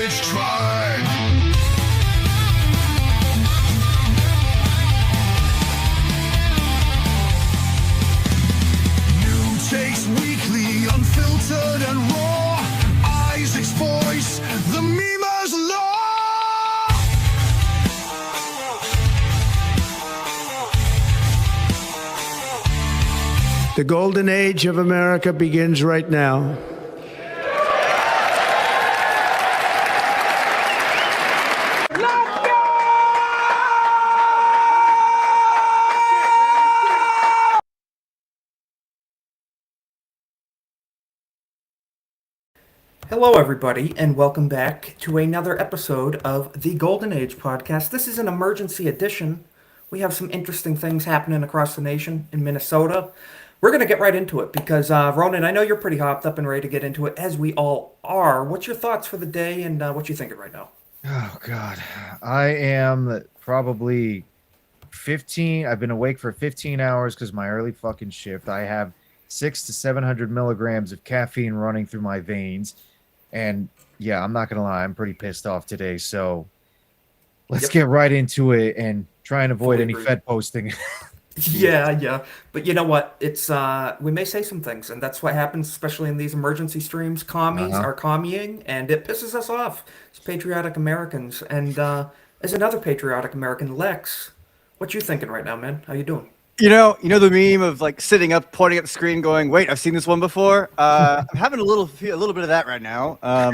Age Tribe. New takes weekly, unfiltered and raw. Isaac's voice, the memer's law. The golden age of America begins right now. Hello, everybody, and welcome back to another episode of the Golden Age podcast. This is an emergency edition. We have some interesting things happening across the nation in Minnesota. We're going to get right into it because, Ronan, I know you're pretty hopped up and ready to get into it, as we all are. What's your thoughts for the day and what you thinking right now? Oh, God. I am probably 15. I've been awake for 15 hours because my early fucking shift. I have 600 to 700 milligrams of caffeine running through my veins. And yeah, I'm not going to lie. I'm pretty pissed off today. So let's get right into it and try and avoid any Fed posting. Yeah. But you know what? It's we may say some things, and that's what happens, especially in these emergency streams. Commies are commieing, and it pisses us off as patriotic Americans. And as another patriotic American, Lex, what you thinking right now, man? How you doing? You know the meme of like sitting up, pointing at the screen, going, "Wait, I've seen this one before." I'm having a little bit of that right now. I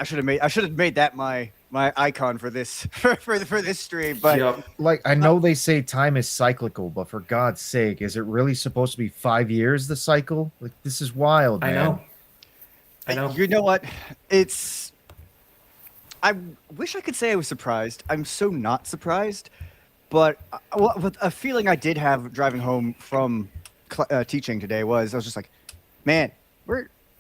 should have made that my icon for this for this stream. But like, I know they say time is cyclical, but for God's sake, is it really supposed to be 5 years? The cycle? Like, this is wild, man. I know. You know what? I wish I could say I was surprised. I'm so not surprised. But a feeling I did have driving home from teaching today was I was just like, man,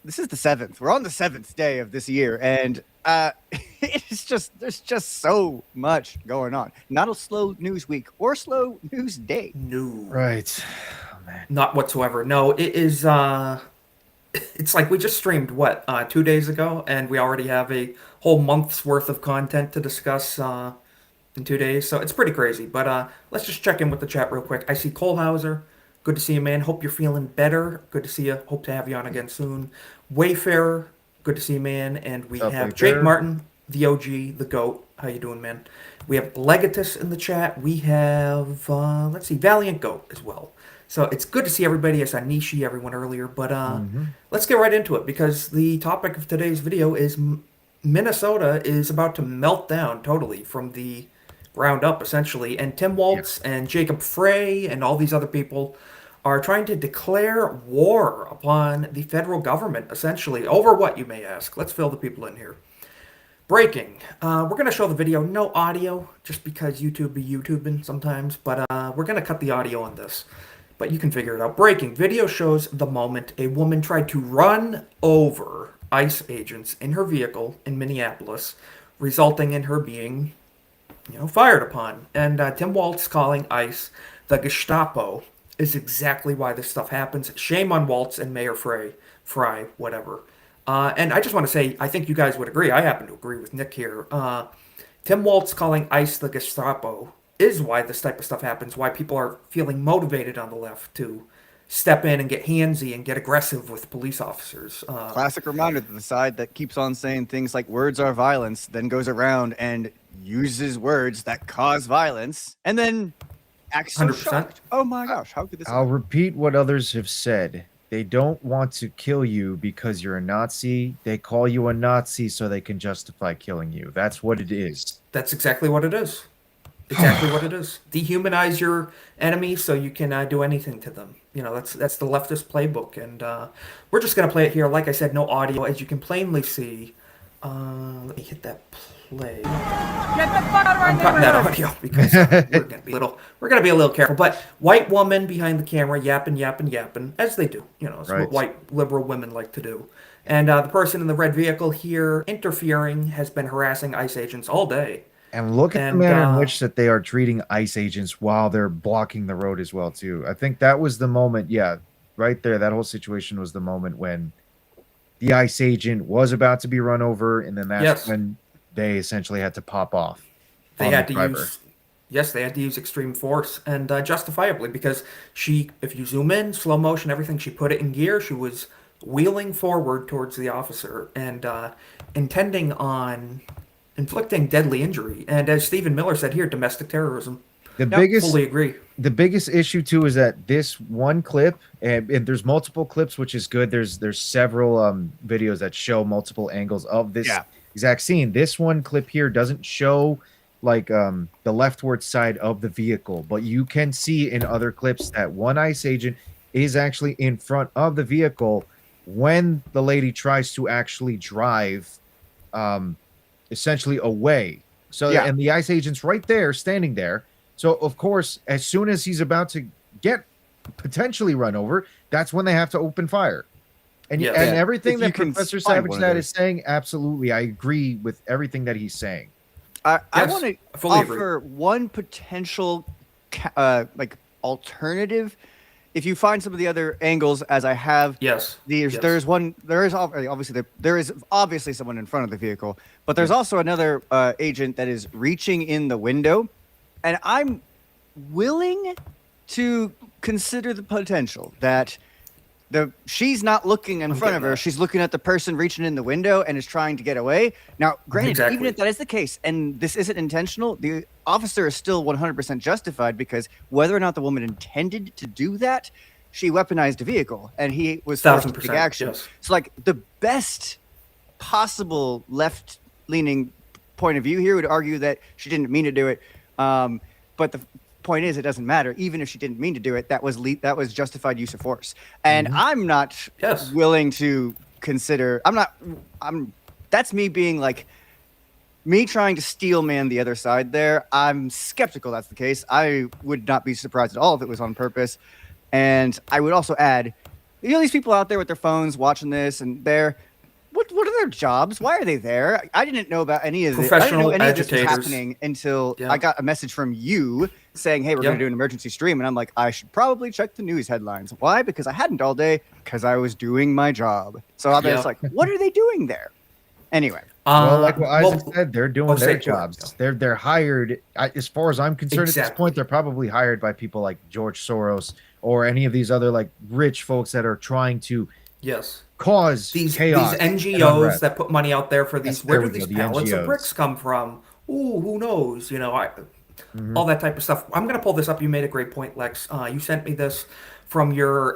this is the 7th. We're on the 7th day of this year, and there's just so much going on. Not a slow news week or slow news day. No, Right, man. Not whatsoever. No, it is. It's like we just streamed 2 days ago, and we already have a whole month's worth of content to discuss. In 2 days, so it's pretty crazy. But let's just check in with the chat real quick. I see Cole Hauser. Good to see you, man. Hope you're feeling better. Good to see you. Hope to have you on again soon. Wayfarer. Good to see you, man. And we have Wayfarer? Jake Martin, the OG, the GOAT. How you doing, man? We have Legatus in the chat. We have, let's see, Valiant Goat as well. So it's good to see everybody. I saw Nishi, everyone earlier. But let's get right into it because the topic of today's video is Minnesota is about to melt down totally from the ground up, essentially, and Tim Walz and Jacob Frey and all these other people are trying to declare war upon the federal government, essentially. Over what, you may ask? Let's fill the people in here. Breaking. We're going to show the video, no audio, just because YouTube be YouTubing sometimes, but we're going to cut the audio on this. But you can figure it out. Breaking. Video shows the moment a woman tried to run over ICE agents in her vehicle in Minneapolis, resulting in her being fired upon. And Tim Walz calling ICE the Gestapo is exactly why this stuff happens. Shame on Walz and Mayor Fry, whatever. And I just want to say, I think you guys would agree. I happen to agree with Nick here. Tim Walz calling ICE the Gestapo is why this type of stuff happens, why people are feeling motivated on the left to step in and get handsy and get aggressive with police officers. Classic reminder that the side that keeps on saying things like words are violence then goes around and uses words that cause violence and then acts so 100%. shocked. Oh my gosh, how could this I'll repeat what others have said. They don't want to kill you because you're a Nazi. They call you a Nazi so they can justify killing you. That's what it is. That's exactly what it is. Exactly what it is. Dehumanize your enemy so you can do anything to them. That's the leftist playbook, and we're just gonna play it here. Like I said, no audio, as you can plainly see. Let me hit that play. Get the fuck out of our I'm cutting that neighborhood. audio because we're gonna be a little careful. But white woman behind the camera yapping, as they do. It's Right. what white liberal women like to do. And the person in the red vehicle here interfering has been harassing ICE agents all day. And look at the manner in which that they are treating ICE agents while they're blocking the road as well, too. I think that was the moment, right there, that whole situation was the moment when the ICE agent was about to be run over, and then that's Yes. when they essentially had to pop off. They on had the to driver. use, yes, they had to use extreme force and justifiably because she, if you zoom in, slow motion, everything, she put it in gear. She was wheeling forward towards the officer and intending on inflicting deadly injury. And as Stephen Miller said here, domestic terrorism. The biggest Fully agree. the biggest issue too is that this one clip, and there's multiple clips, which is good. There's several videos that show multiple angles of this Yeah. exact scene. This one clip here doesn't show like the leftward side of the vehicle, but you can see in other clips that one ICE agent is actually in front of the vehicle when the lady tries to actually drive essentially away. So Yeah. and the ICE agent's right there standing there. So of course, as soon as he's about to get potentially run over, that's when they have to open fire. And Yes. and Yeah. everything If you that can Professor find Savage one of that those. is saying, absolutely, I agree with everything that he's saying. I Yes, want to I fully agree. offer one potential like alternative. If you find some of the other angles, as I have, Yes. there's Yes. there's one there is obviously there is obviously someone in front of the vehicle, but there's also another agent that is reaching in the window, and I'm willing to consider the potential that she's not looking in front of getting her. that. She's looking at the person reaching in the window and is trying to get away. Now, granted, even Exactly. if that is the case, and this isn't intentional, the officer is still 100% justified because whether or not the woman intended to do that, she weaponized a vehicle and he was forced to take 1000%, action. yes. So, like, the best possible left-leaning point of view here would argue that she didn't mean to do it. But the point is, it doesn't matter. Even if she didn't mean to do it, that was justified use of force. And I'm not Yes. willing to consider. That's me being like me trying to steel man the other side there. I'm skeptical that's the case. I would not be surprised at all if it was on purpose. And I would also add, these people out there with their phones watching this, and what are their jobs? Why are they there? I didn't know about any of this. I didn't know Professional any of this was agitators. happening until Yeah. I got a message from you saying, "Hey, we're Yeah. going to do an emergency stream," and I'm like, I should probably check the news headlines. Why? Because I hadn't all day because I was doing my job. So I was Yeah. like, what are they doing there? Anyway, Well, like what Isaac well, said, they're doing well, their say- go ahead, jobs. They're hired. As far as I'm concerned, at this Exactly. point, they're probably hired by people like George Soros or any of these other like rich folks that are trying to yes. cause These chaos. and NGOs unrest. that put money out there for these. Yes, Where there do we go, these the pallets of NGOs. bricks come from? Ooh, who knows? All that type of stuff. I'm gonna pull this up. You made a great point, Lex. You sent me this from your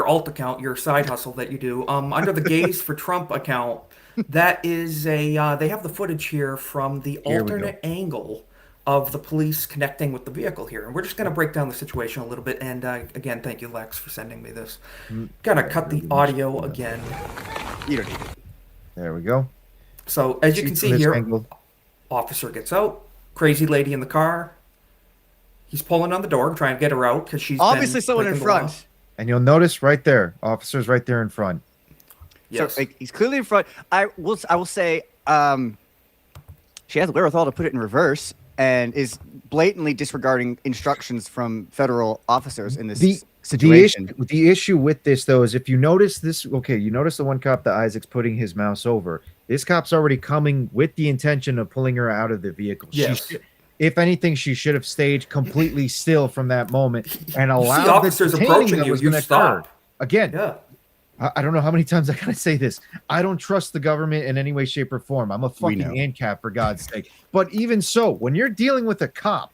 alt account, your side hustle that you do. Under the Gays for Trump account, that is a. They have the footage here from the Here we go. alternate angle of the police connecting with the vehicle here, and we're just gonna break down the situation a little bit. And again, thank you, Lex, for sending me this. Gonna cut the audio again. you don't need it. There we go. So as you can from see this here, angle. officer gets out, crazy lady in the car. He's pulling on the door, trying to get her out because she's Obviously, been someone in breaking the law. front. And you'll notice right there, officers right there in front. Yes. So like, he's clearly in front. I will say, she has the wherewithal to put it in reverse and is blatantly disregarding instructions from federal officers in this situation. The issue with this though is if you notice this, okay, you notice the one cop that Isaac's putting his mouse over. This cop's already coming with the intention of pulling her out of the vehicle. Yes. If anything, she should have stayed completely still from that moment and You allowed see officers the detaining approaching that you, was you gonna stop. occur. Again, Yeah. I don't know how many times I gotta say this. I don't trust the government in any way, shape, or form. I'm a fucking know. ANCAP for God's sake. But even so, when you're dealing with a cop,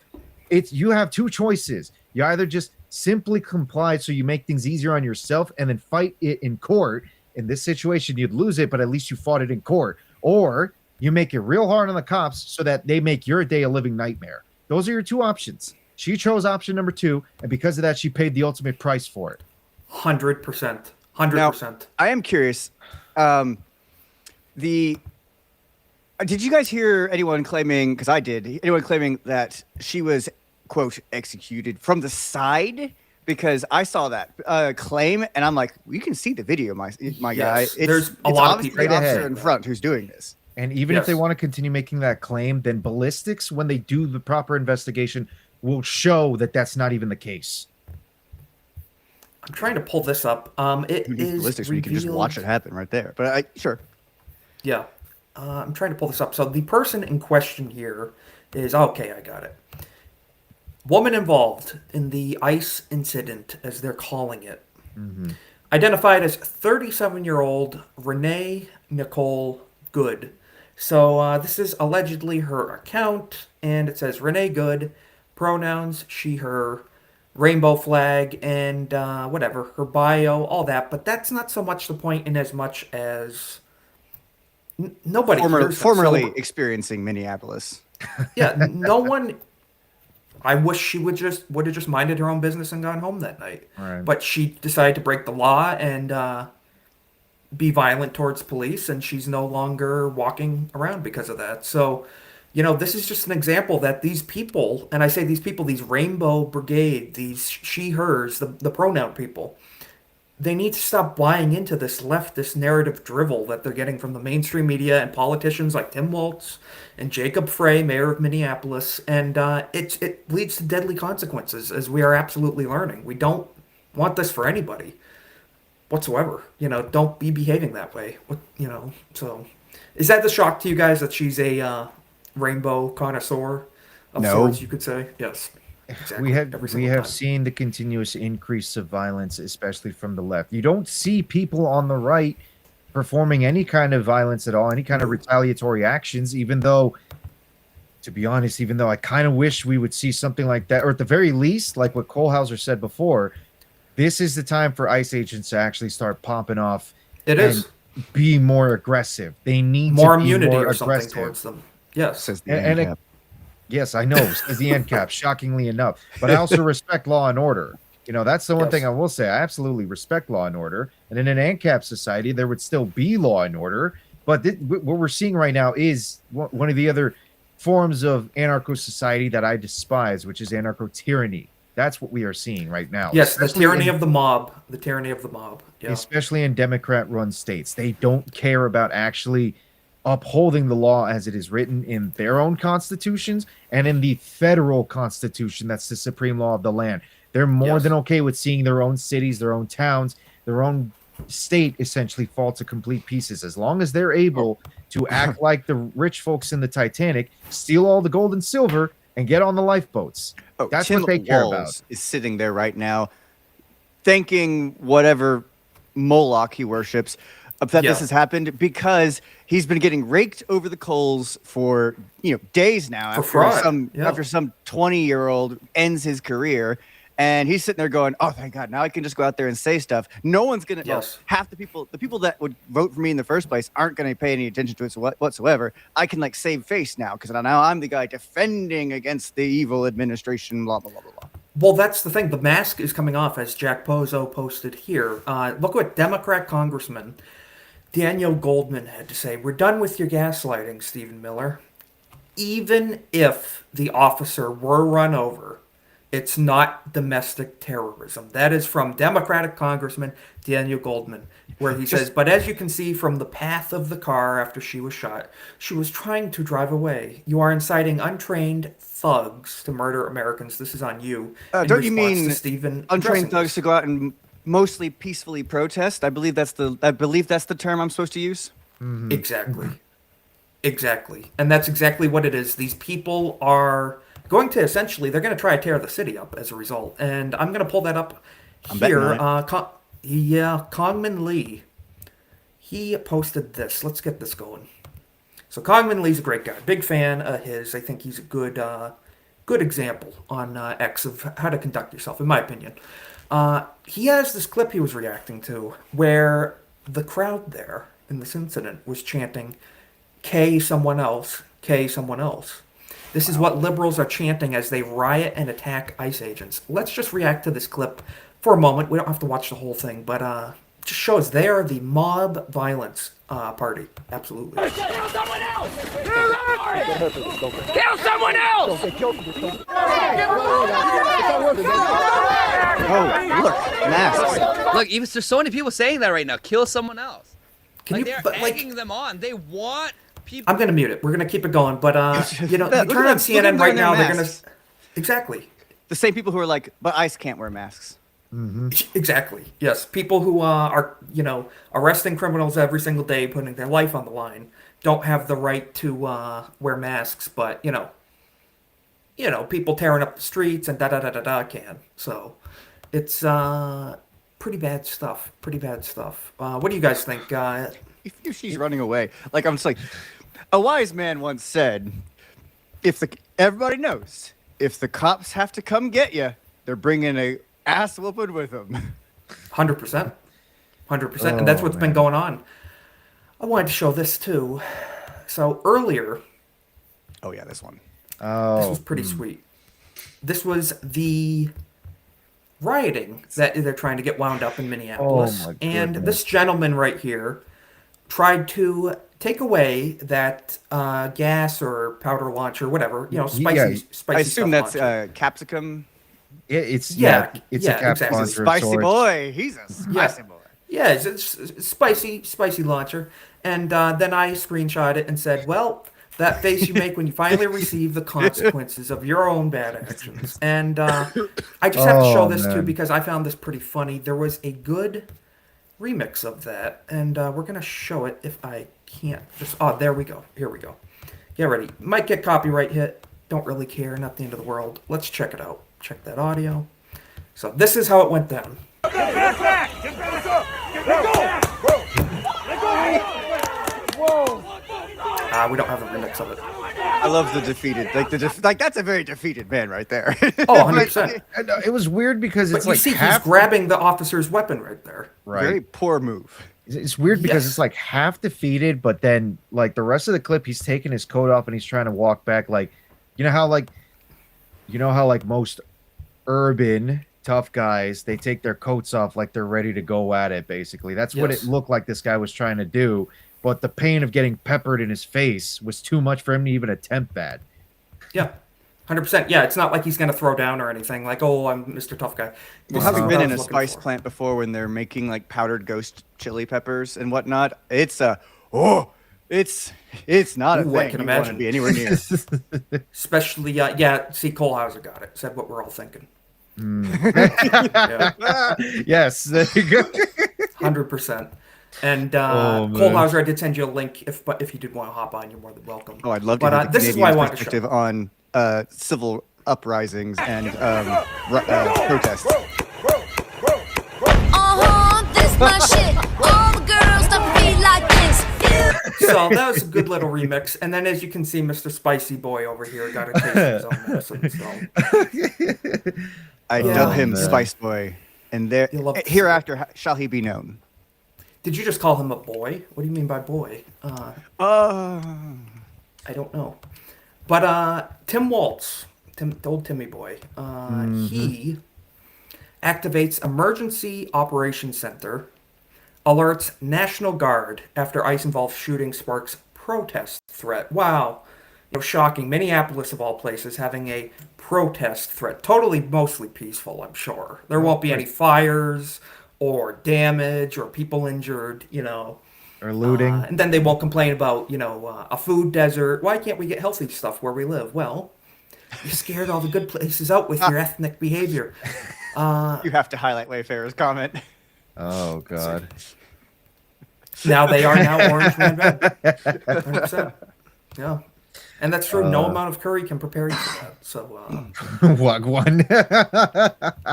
you have two choices. You either just simply comply so you make things easier on yourself and then fight it in court. In this situation, you'd lose it, but at least you fought it in court. Or you make it real hard on the cops so that they make your day a living nightmare. Those are your two options. She chose option number 2, and because of that, she paid the ultimate price for it. 100%. Now, 100%. I am curious. Did you guys hear anyone claiming? Because I did. Anyone claiming that she was quote executed from the side? Because I saw that claim, and I'm like, you can see the video, my guy. Yes, there's a it's lot of obviously people the right officer ahead. in front who's doing this. And even if they Yes. want to continue making that claim, then ballistics, when they do the proper investigation, will show that that's not even the case. I'm trying to pull this up. It Who needs is ballistics when you can just watch it revealed- happen right there? But sure. Yeah. I'm trying to pull this up. So the person in question here is okay. I got it. Woman involved in the ICE incident, as they're calling it, identified as 37-year-old Renee Nicole Good. So this is allegedly her account, and it says Renee Good, pronouns she, her, rainbow flag, and whatever, her bio, all that. But that's not so much the point in as much as nobody hears that. Formerly So- experiencing Minneapolis. yeah, no one. I wish she would have just minded her own business and gone home that night. Right. But she decided to break the law and be violent towards police, and she's no longer walking around because of that. So, this is just an example that these people, and I say these people, these Rainbow Brigade, these she, hers, the pronoun people, they need to stop buying into this leftist narrative drivel that they're getting from the mainstream media and politicians like Tim Walz and Jacob Frey, mayor of Minneapolis, and it leads to deadly consequences, as we are absolutely learning. We don't want this for anybody whatsoever. Don't be behaving that way. So is that the shock to you guys that she's a rainbow connoisseur of No. sorts, you could say? Yes. Exactly. Every we single have time. seen the continuous increase of violence, especially from the left. You don't see people on the right performing any kind of violence at all, any kind of retaliatory actions, even though, to be honest, even though I kind of wish we would see something like that, or at the very least, like what Kohlhauser said before, this is the time for ICE agents to actually start popping off. It is. and be more aggressive. They need More to be immunity more or something aggressive. towards them. Yes. Says the And ANCAP. Yes, I know, says the NCAP, shockingly enough. But I also respect law and order. That's the one Yes. thing I will say. I absolutely respect law and order. And in an ANCAP society, there would still be law and order. But what we're seeing right now is one of the other forms of anarcho society that I despise, which is anarcho tyranny. That's what we are seeing right now. Yes, the especially tyranny in- of the mob. The tyranny of the mob. Yeah. especially in Democrat-run states. They don't care about actually upholding the law as it is written in their own constitutions and in the federal constitution that's the supreme law of the land. They're more Yes. than okay with seeing their own cities, their own towns, their own state essentially fall to complete pieces, as long as they're able to act like the rich folks in the Titanic, steal all the gold and silver, and get on the lifeboats. Oh, That's Tim what they care Walz about. is sitting there right now, thanking whatever Moloch he worships that Yeah. this has happened, because he's been getting raked over the coals for days now For fraud, yeah. after some 20-year-old ends his career. And he's sitting there going, "Oh, thank God! Now I can just go out there and say stuff. No one's gonna. Yes. Half the people that would vote for me in the first place aren't gonna pay any attention to it whatsoever. I can save face now because now I'm the guy defending against the evil administration. Blah blah blah blah blah." Well, that's the thing. The mask is coming off, as Jack Pozo posted here. Look what Democrat Congressman Daniel Goldman had to say. We're done with your gaslighting, Stephen Miller. Even if the officer were run over, it's not domestic terrorism. That is from Democratic Congressman Daniel Goldman, where he says, but as you can see from the path of the car after she was shot, she was trying to drive away. You are inciting untrained thugs to murder Americans. This is on you. In Don't you response mean to Stephen untrained addressing thugs this. to go out and mostly peacefully protest? I believe that's the term I'm supposed to use. Exactly. Exactly. And that's exactly what it is. These people are going to essentially, they're going to try to tear the city up as a result. And I'm going to pull that up I'm betting here. on Congman Lee, he posted this. Let's get this going. So Congman Lee's a great guy. Big fan of his. I think he's a good example on X of how to conduct yourself, in my opinion. He has this clip he was reacting to where the crowd there in this incident was chanting, K someone else, K someone else. This is what liberals are chanting as they riot and attack ICE agents. Let's just react to this clip for a moment. We don't have to watch the whole thing, but just shows they are the mob violence party. Absolutely. Kill someone else! Kill someone else! Oh, look, masks. Look, even there's so many people saying that right now. Kill someone else. Can you, They're but like, egging them on. They want people. I'm gonna mute it. We're gonna keep it going, but you know, Look you at turn on them- look at CNN them right wearing their now. They're gonna masks. exactly. The same people who are like, but ICE can't wear masks. Exactly. Yes, people who are arresting criminals every single day, putting their life on the line, don't have the right to wear masks, but people tearing up the streets and da da da da da can. So it's pretty bad stuff. Pretty bad stuff. What do you guys think? If she's running away, like I'm just like, a wise man once said, everybody knows if the cops have to come get you, they're bringing a ass whooping with them. 100%, 100%, and that's what's been going on. I wanted to show this too. So earlier, Oh yeah, this one. this was pretty sweet. This was the rioting that they're trying to get wound up in Minneapolis. Oh, my And goodness. this gentleman right here tried to take away that gas or powder launcher, whatever, spicy I assume stuff that's launcher. capsicum. It's Yeah, it's yeah, a cap exactly. launcher of Spicy sorts. boy. He's a spicy boy. Yeah, it's spicy launcher. And then I screenshot it and said, well, that face you make when you finally receive the consequences of your own bad actions. And I just have to show this too man. because I found this pretty funny. There was a good remix of that, and we're going to show it if I can't. There we go. Here we go. Get ready. Might get copyright hit. Don't really care. Not the end of the world. Let's check it out. Check that audio. So this is how it went down. We don't have a remix of it. I love the defeated. Like that's a very defeated man right there. Oh, 100%. I know, it was weird because But it's you like see, he's half grabbing the officer's weapon right there. right. Very poor move. It's weird because Yes. it's like half defeated, but then like the rest of the clip, he's taking his coat off and he's trying to walk back. Like, you know how most urban tough guys, they take their coats off like they're ready to go at it. Basically, that's what Yes. it looked like this guy was trying to do. But the pain of getting peppered in his face was too much for him to even attempt that. Yeah, 100%. Yeah, it's not like he's going to throw down or anything. Like, oh, I'm Mr. Tough Guy. Well, This is having what been I in a was looking spice for. plant before when they're making like powdered ghost chili peppers and whatnot, it's not a Ooh, I thing can you want to imagine. be anywhere near. Especially, see, Cole Hauser got it. Said what we're all thinking. Yeah, Yes, there you go. 100%. And Oh, Cole man. Hauser, I did send you a link. If you did want to hop on, you're more than welcome. Oh, I'd love to But hear the this is Canadian why I wanted to show. perspective on civil uprisings and protests. This my shit. All the girls don't be like this. So that was a good little remix. And then, as you can see, Mr. Spicy Boy over here got a taste of his own medicine. So. I Yeah. dub him man. Spice Boy, and there You'll love to see hereafter shall he be known. Did you just call him a boy? What do you mean by boy? Oh, I don't know. But Tim Waltz, the old Timmy boy, he activates Emergency Operations Center, alerts National Guard after ice-involved shooting sparks protest threat. Wow. Shocking. Minneapolis, of all places, having a protest threat. Mostly peaceful, I'm sure. There won't be any fires or damage or people injured, Or looting. and then they won't complain about, a food desert. Why can't we get healthy stuff where we live? Well, you scared all the good places out with your ethnic behavior. you have to highlight Wayfarer's comment. Oh God. Now they are now orange and red. 100%. Yeah. And that's true. No amount of curry can prepare you for that. So, Wagwan.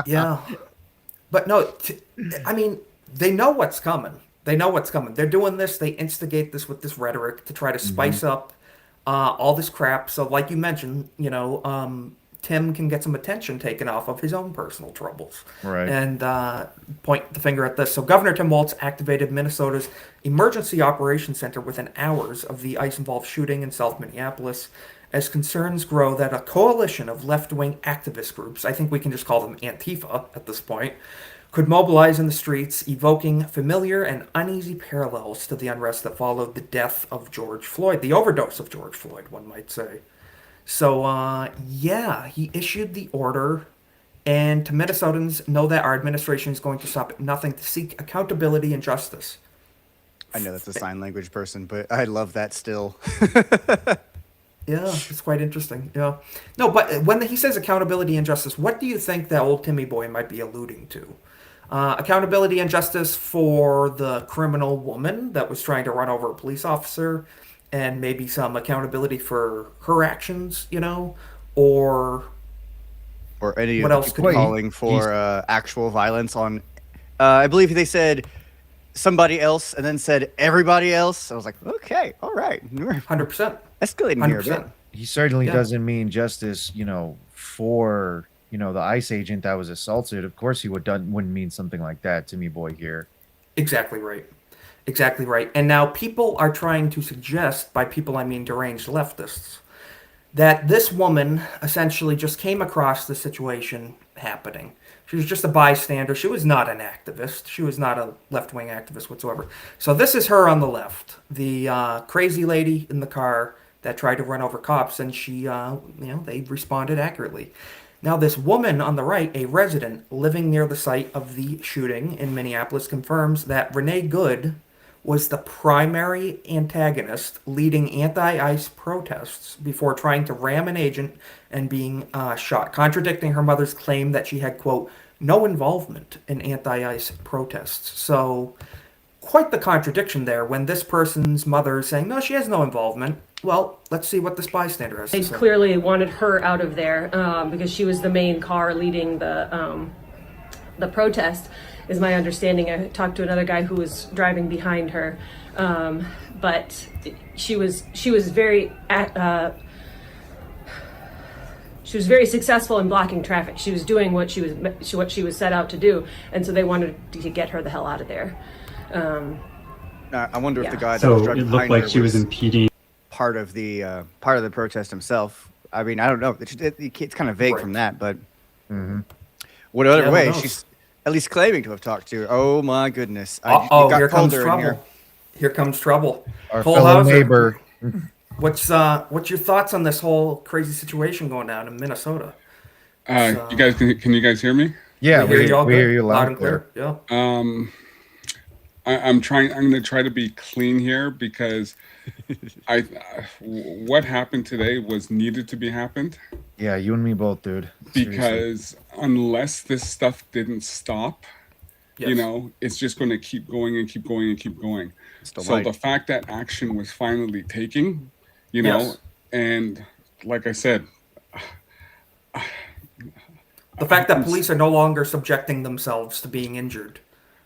yeah. But no, I mean, they know what's coming. They know what's coming. They're doing this. They instigate this with this rhetoric to try to spice up all this crap. So, like you mentioned, Tim can get some attention taken off of his own personal troubles. Right. And point the finger at this. So, Governor Tim Waltz activated Minnesota's Emergency Operations Center within hours of the ice-involved shooting in South Minneapolis, as concerns grow that a coalition of left-wing activist groups, I think we can just call them Antifa at this point, could mobilize in the streets, evoking familiar and uneasy parallels to the unrest that followed the death of George Floyd, the overdose of George Floyd, one might say. So, he issued the order, and to Minnesotans, know that our administration is going to stop at nothing to seek accountability and justice. I know that's a sign language person, but I love that still. Yeah, it's quite interesting. Yeah. No, but when he says accountability and justice, what do you think that old Timmy boy might be alluding to? Accountability and justice for the criminal woman that was trying to run over a police officer, and maybe some accountability for her actions, or Or any What of else the could people he- calling for actual violence on. I believe they said somebody else and then said everybody else. I was like, okay, all right, we're 100%. escalating here a bit. 100%. He certainly Yeah. doesn't mean justice, for the ICE agent that was assaulted. Of course, he wouldn't mean something like that to me, boy. Here, Exactly right. Exactly right. And now people are trying to suggest, by people I mean deranged leftists, that this woman essentially just came across the situation happening. She was just a bystander. She was not an activist. She was not a left-wing activist whatsoever. So this is her on the left, the crazy lady in the car that tried to run over cops, and she, they responded accurately. Now, this woman on the right, a resident living near the site of the shooting in Minneapolis, confirms that Renee Good was the primary antagonist leading anti-ICE protests before trying to ram an agent and being shot, contradicting her mother's claim that she had, quote, no involvement in anti-ICE protests. So, quite the contradiction there when this person's mother is saying, no, she has no involvement. Well, let's see what this bystander has They to say. clearly wanted her out of there because she was the main car leading the protest, is my understanding. I talked to another guy who was driving behind her, but she was very successful in blocking traffic. She was doing what she was set out to do, and so they wanted to get her the hell out of there. I wonder if the Yeah. guy that So was it driving looked behind like her she was impeding. part of the protest himself. I mean, I don't know. It's kind of vague Right. from that, but whatever Yeah, who way, knows? she's at least claiming to have talked to. Oh my goodness! Uh-oh, it got here comes colder in here. trouble. Here comes trouble. our Cole fellow Hauser, neighbor. What's your thoughts on this whole crazy situation going down in Minnesota? You guys, can you guys hear me? Yeah, we hear you all we good, hear you loud and clear. I'm going to try to be clean here because what happened today was needed to be happened. Yeah, you and me both, dude. Seriously. Because unless this stuff didn't stop, Yes. it's just going to keep going and keep going and keep going. Still So might. the fact that action was finally taken, Yes. and like I said, The fact that police are no longer subjecting themselves to being injured.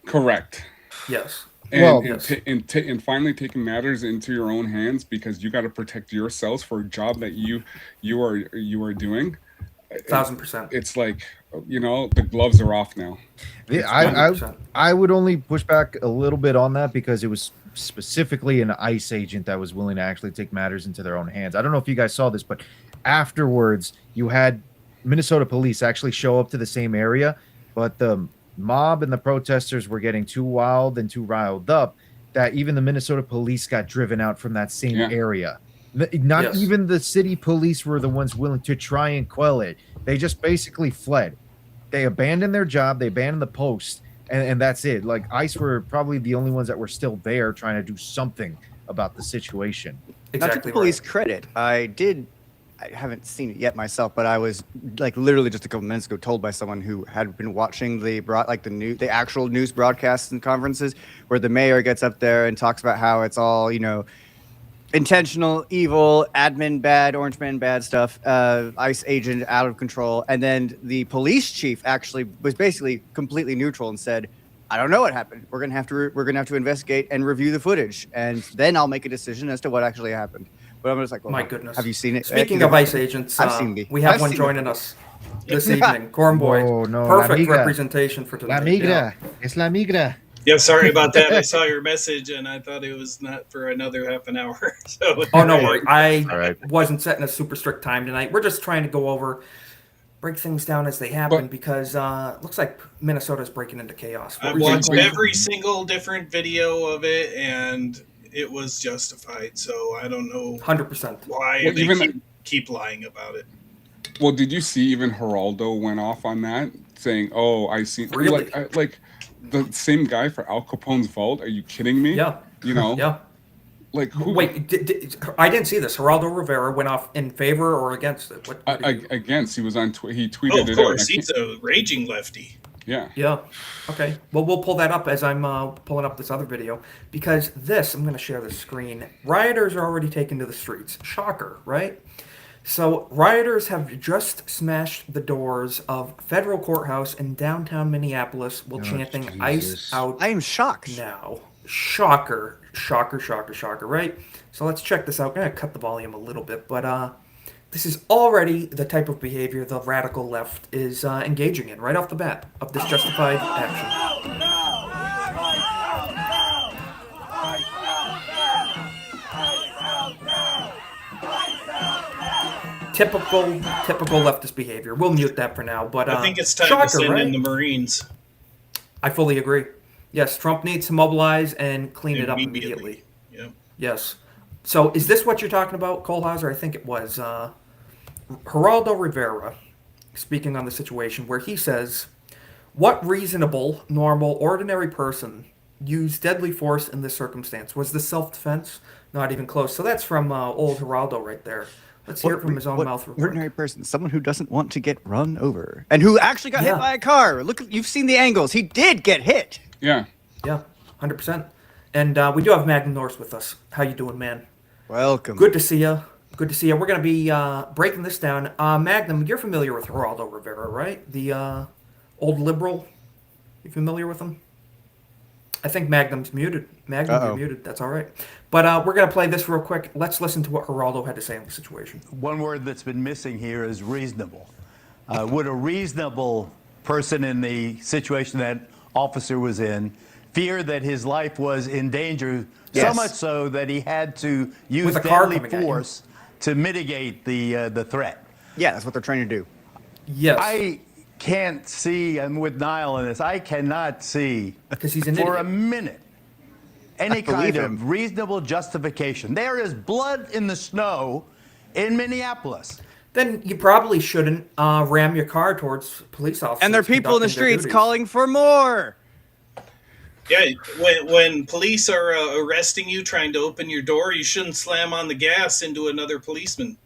correct. Yes. And, Well- and finally taking matters into your own hands because you got to protect yourselves for a job that you are doing. 1,000%. It's like the gloves are off now. I 100%. would only push back a little bit on that because it was specifically an ICE agent that was willing to actually take matters into their own hands. I don't know if you guys saw this, but afterwards you had Minnesota police actually show up to the same area, but the mob and the protesters were getting too wild and too riled up that even the Minnesota police got driven out from that same Yeah. area. Not Yes. even the city police were the ones willing to try and quell it. They just basically fled. They abandoned their job, they abandoned the post, and that's it. Like ICE were probably the only ones that were still there trying to do something about the situation. Not to Exactly the police right. credit. I haven't seen it yet myself, but I was like literally just a couple minutes ago told by someone who had been watching the actual news broadcasts and conferences where the mayor gets up there and talks about how it's all intentional, evil, admin bad, orange man bad stuff, ICE agent out of control, and then the police chief actually was basically completely neutral and said, I don't know what happened. We're gonna have to investigate and review the footage, and then I'll make a decision as to what actually happened. But I'm just like, well, My goodness. have you seen it? Speaking of ICE agents, I've seen the- we have I've one seen joining us this evening. Corn Boy. Oh, no, la Perfect migra. representation for today. La migra. Es la migra. Yeah, sorry about that. I saw your message and I thought it was not for another half an hour. So Oh, no worry. I All right. wasn't setting a super strict time tonight. We're just trying to go over, break things down as they happen because it looks like Minnesota's breaking into chaos. What I've were you watched saying? every single different video of it and it was justified. So I don't know 100%. why Well, they even- keep lying about it. Well, did you see even Geraldo went off on that, saying, "Oh, I see." Really? Like the same guy for Al Capone's vault. Are you kidding me? Yeah. Yeah. Like who? Wait, I didn't see this. Geraldo Rivera went off in favor or against it. What did he do? Against he was on. He Oh, tweeted of it course. out. He's a raging lefty. Yeah. Yeah. Okay. Well, we'll pull that up as I'm pulling up this other video because I'm going to share the screen. Rioters are already taken to the streets. Shocker, right? So, rioters have just smashed the doors of federal courthouse in downtown Minneapolis while chanting "Ice Jesus. out I am shocked. now." Shocker. Shocker, shocker, shocker, right? So let's check this out. I'm going to cut the volume a little bit, but this is already the type of behavior the radical left is engaging in right off the bat of this justified action. Typical leftist behavior. We'll mute that for now, but I think it's time shocker, to send right? in the Marines. I fully agree. Yes, Trump needs to mobilize and clean it up Immediately. immediately. Yeah. Yes. So is this what you're talking about, Kohlhauser? I think it was Geraldo Rivera speaking on the situation where he says, what reasonable, normal, ordinary person used deadly force in this circumstance? Was this self-defense? Not even close. So that's from old Geraldo right there. Let's hear it from his own mouth. Real quick. Ordinary person, someone who doesn't want to get run over, and who actually got hit Yeah. by a car. Look, you've seen the angles. He did get hit. Yeah. Yeah, 100%. And we do have Magnum Norse with us. How you doing, man? Welcome. Good to see you. Good to see you. We're going to be breaking this down. Magnum, you're familiar with Geraldo Rivera, right? The old liberal. You familiar with him? I think Magnum's muted. Magnum, you're muted. That's all right. But we're going to play this real quick. Let's listen to what Geraldo had to say on the situation. One word that's been missing here is reasonable. Would a reasonable person in the situation that officer was in fear that his life was in danger, so much so that he had to use With a car deadly coming at you. force to mitigate the threat? Yeah, that's what they're trying to do. Yes. I can't see, I'm with Niall in this, I cannot see Because he's an for idiot. a minute any kind believe of reasonable justification. There is blood in the snow in Minneapolis. Then you probably shouldn't ram your car towards police officers. And there are people in the conducting their streets duties. calling for more. Yeah, when police are arresting you, trying to open your door, you shouldn't slam on the gas into another policeman.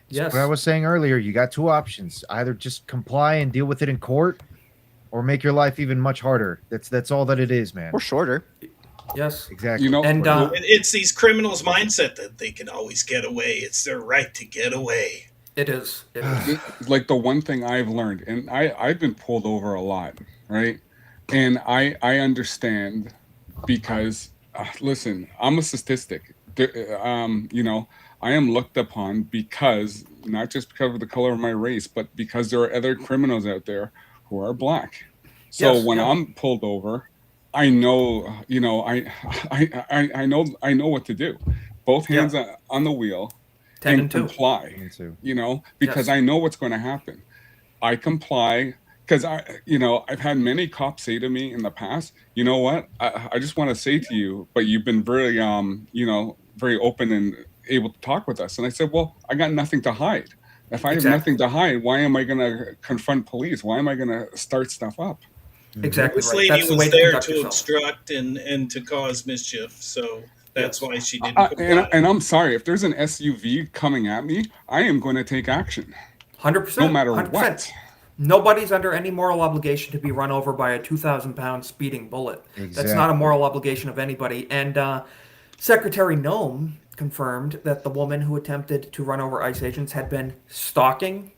Yes. What I was saying earlier, you got two options: either just comply and deal with it in court, or make your life even much harder. That's all that it is, man. Or shorter. Yes. Exactly. You know, And It's these criminals' mindset that they can always get away. It's their right to get away. it is. It is. like the one thing I've learned, and I've been pulled over a lot, right? And I understand because listen, I'm a statistic. You know, I am looked upon because not just because of the color of my race, but because there are other criminals out there who are black. So Yes, when yeah. I'm pulled over, I know, you know, I know what to do. Both hands on the wheel 10 and 2. comply. Me too. You know, because Yes. I know what's going to happen. I comply because I've had many cops say to me in the past, you know what, I just want to say to you, but you've been very, very open and able to talk with us. And I said, well, I got nothing to hide. If I Exactly. have nothing to hide, why am I going to confront police? Why am I going to start stuff up? Exactly This right. lady That's the way was to there conduct to yourself. obstruct and to cause mischief, so that's why she didn't And, comply. and I'm sorry, if there's an SUV coming at me, I am going to take action. 100%. No matter 100%. what. Nobody's under any moral obligation to be run over by a 2,000-pound speeding bullet. That's not a moral obligation of anybody. And Secretary Noem confirmed that the woman who attempted to run over ICE agents had been stalking,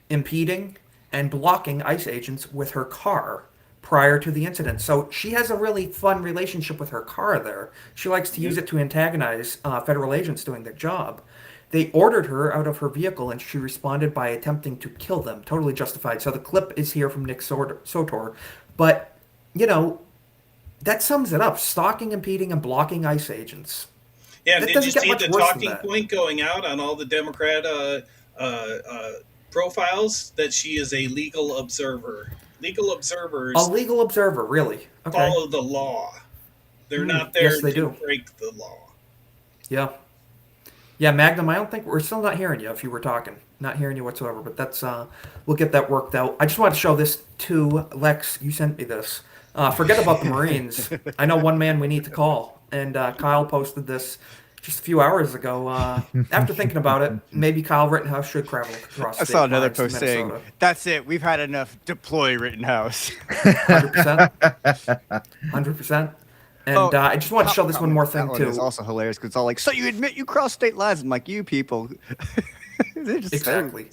impeding, and blocking ICE agents with her car prior to the incident. So she has a really fun relationship with her car there. She likes to use it to antagonize federal agents doing their job. They ordered her out of her vehicle, and she responded by attempting to kill them. Totally justified. So the clip is here from Nick Sotor. But, you know, that sums it up. Stalking, impeding, and blocking ICE agents. Yeah, That did you doesn't get see much the worse than talking that. point going out on all the Democrat profiles that she is a legal observer? Legal observers A legal observer, really? Okay. follow the law. They're not there yes, they to do. break the law. Yeah. Yeah, Magnum, I don't think we're still not hearing you if you were talking. Not hearing you whatsoever, but that's we'll get that worked out. I just wanted to show this to Lex. You sent me this. Forget about the Marines. I know one man we need to call. And Kyle posted this. just a few hours ago. After thinking about it, maybe Kyle Rittenhouse should travel across. I state saw another lines to post saying, Minnesota. "That's it. We've had enough. Deploy Rittenhouse." 100%. 100%. And I just want to show this one more thing That too. one is also hilarious because it's all like, "So you admit you crossed state lines?" I'm like, "You people." They're just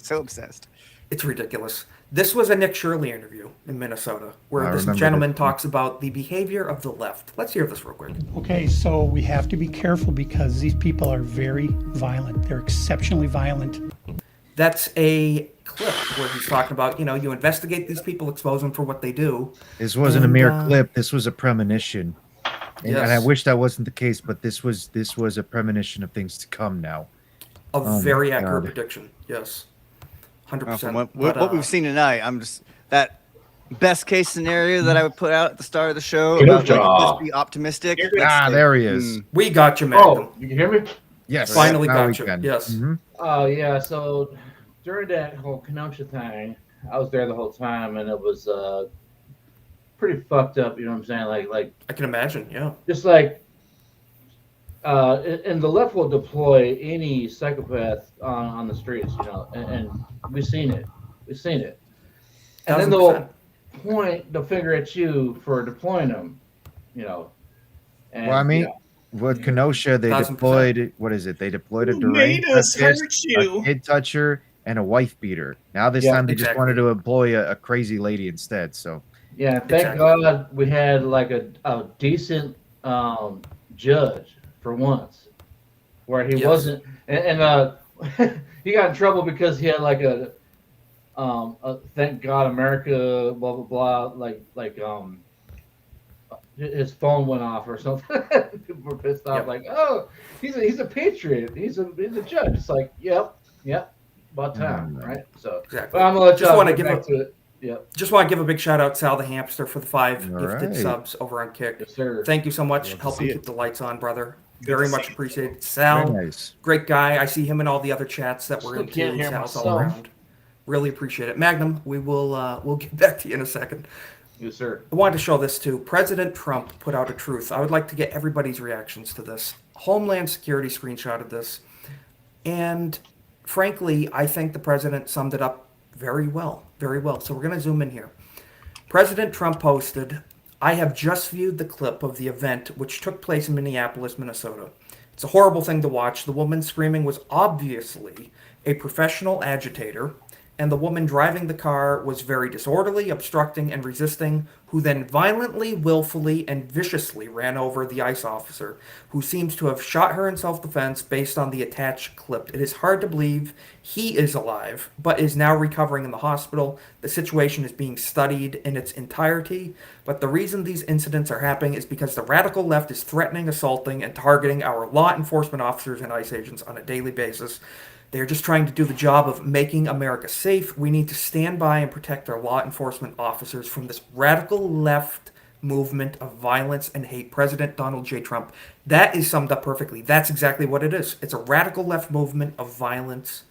so obsessed. It's ridiculous. This was a Nick Shirley interview in Minnesota where I this remember gentleman this. talks about the behavior of the left. Let's hear this real quick. Okay, so we have to be careful because these people are very violent. They're exceptionally violent. That's a clip where he's talking about, you investigate these people, expose them for what they do. This wasn't a And, mere clip. This was a premonition. And I Yes. wish that wasn't the case, but this was a premonition of things to come now. A Oh my very accurate God. prediction. Yes. Well, 100%. from what But, we've seen tonight, I'm just that best case scenario that I would put out at the start of the show Good about job. let's be optimistic. There he is. We got you, Magnum. Oh, you can hear me? Yes. Finally now got we you. can. Yes. Mhm. Oh, yeah. So during that whole Kenosha thing, I was there the whole time, and it was pretty fucked up. You know what I'm saying? Like I can imagine. Yeah. just like, and the left will deploy any psychopath on the streets, and we've seen it. We've seen it. And then 1000%. they'll point the finger at you for deploying them, And, Well, I mean, with Kenosha, they 1000%. deployed, what is it? They deployed a Who made deranged us leftist, hurt you? a kid toucher, and a wife beater. Now this Yeah, time they just exactly. wanted to employ a crazy lady instead. So yeah, thank Exactly. God we had like a decent judge for once, where he Yes. wasn't, and he got in trouble because he had like a thank God America blah blah blah like his phone went off or something. People were pissed off, Yep. like, oh, he's a patriot, he's a judge. It's like, yep, about time, right? So, Exactly. but I'm gonna let Just y'all wanna get give back a- to it. Yep, Just want to give a big shout out Sal the Hamster for the 5 All gifted right. subs over on Kick. yes, sir. Thank you so much. Love to Helping see keep it. the lights on, brother. Good Very to much see you. appreciated. Sal, very nice. great guy. I see him in all the other chats that we're Still in can't too. hear Sal's all myself. around. Really appreciate it. Magnum, we'll get back to you in a second. Yes, sir. I wanted to show this too. President Trump put out a truth. I would like to get everybody's reactions to this. Homeland Security screenshotted this. And frankly, I think the president summed it up very well. Very well. So we're going to zoom in here. President Trump posted, I have just viewed the clip of the event which took place in Minneapolis, Minnesota. It's a horrible thing to watch. The woman screaming was obviously a professional agitator, and the woman driving the car was very disorderly, obstructing, and resisting, who then violently, willfully, and viciously ran over the ICE officer, who seems to have shot her in self-defense based on the attached clip. It is hard to believe he is alive, but is now recovering in the hospital. The situation is being studied in its entirety, but the reason these incidents are happening is because the radical left is threatening, assaulting, and targeting our law enforcement officers and ICE agents on a daily basis. They're just trying to do the job of making America safe. We need to stand by and protect our law enforcement officers from this radical left movement of violence and hate. President Donald J. Trump. That is summed up perfectly. That's exactly what it is. It's a radical left movement of violence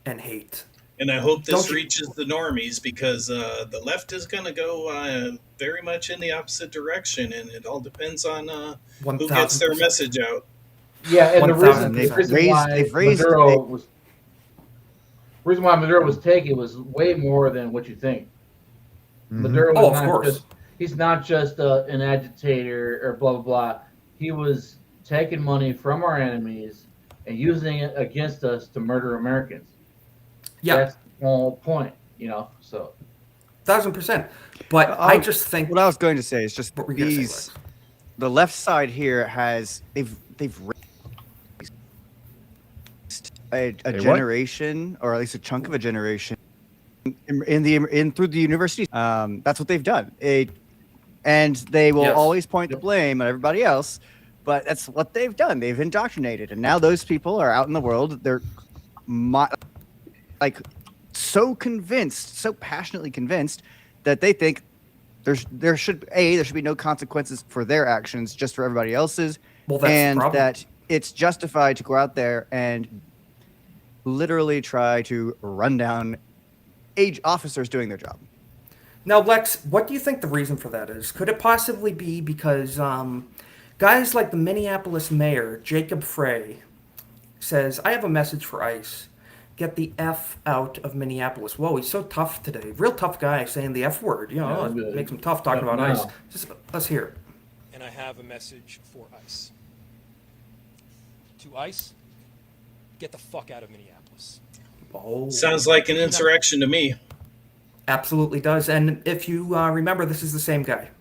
and hate. And I hope this Don't you- reaches the normies because the left is going to go very much in the opposite direction, and it all depends on who gets their 1000%. message out. Yeah, and the 1000%. reason why Maduro was taken was way more than what you think. Mhm. Maduro Oh, was of not course. just he's not just an agitator or blah blah blah. He was taking money from our enemies and using it against us to murder Americans. Yeah, That's the whole point, So 1000%. But I just think What I was going to say is just What were you gonna say, these. Lex? The left side here has they've raised a what? generation, or at least a chunk of a generation, in through the universities. That's what they've done. And they will Yes. always point the blame at everybody else, but that's what they've done. They've indoctrinated, and now those people are out in the world. They're so convinced, so passionately convinced that they think there should be no consequences for their actions, just for everybody else's, Well, that's the and problem. that it's justified to go out there and literally try to run down officers doing their job. Now, Lex, what do you think the reason for that is? Could it possibly be because Guys like the Minneapolis mayor, Jacob Frey, says, I have a message for ICE. Get the F out of Minneapolis. Whoa, he's so tough today. Real tough guy saying the F word. You know, it makes him tough talking about ICE. Just, let's hear it. And I have a message for ICE. To ICE, get the fuck out of Minneapolis. Oh. Sounds like an insurrection to me. Absolutely does. And if you remember, this is the same guy.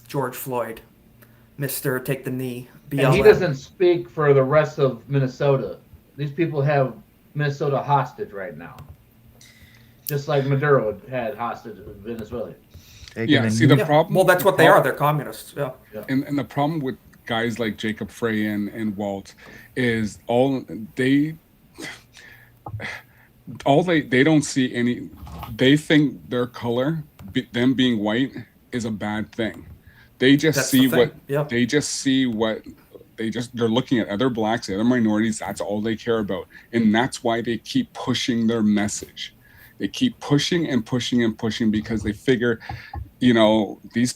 George Floyd. Mr. Take the Knee. BLM. And he doesn't speak for the rest of Minnesota. These people have Minnesota hostage right now. Just like Maduro had hostage Venezuela. Yeah, see the problem. Well, that's what they are. They're communists. Yeah. And the problem with guys like Jacob Frey and Walt is they don't see any. They think their color, them being white, is a bad thing. They just see what they just see what they're looking at other blacks, other minorities. That's all they care about, and that's why they keep pushing their message. They keep pushing and pushing and pushing because they figure, you know, these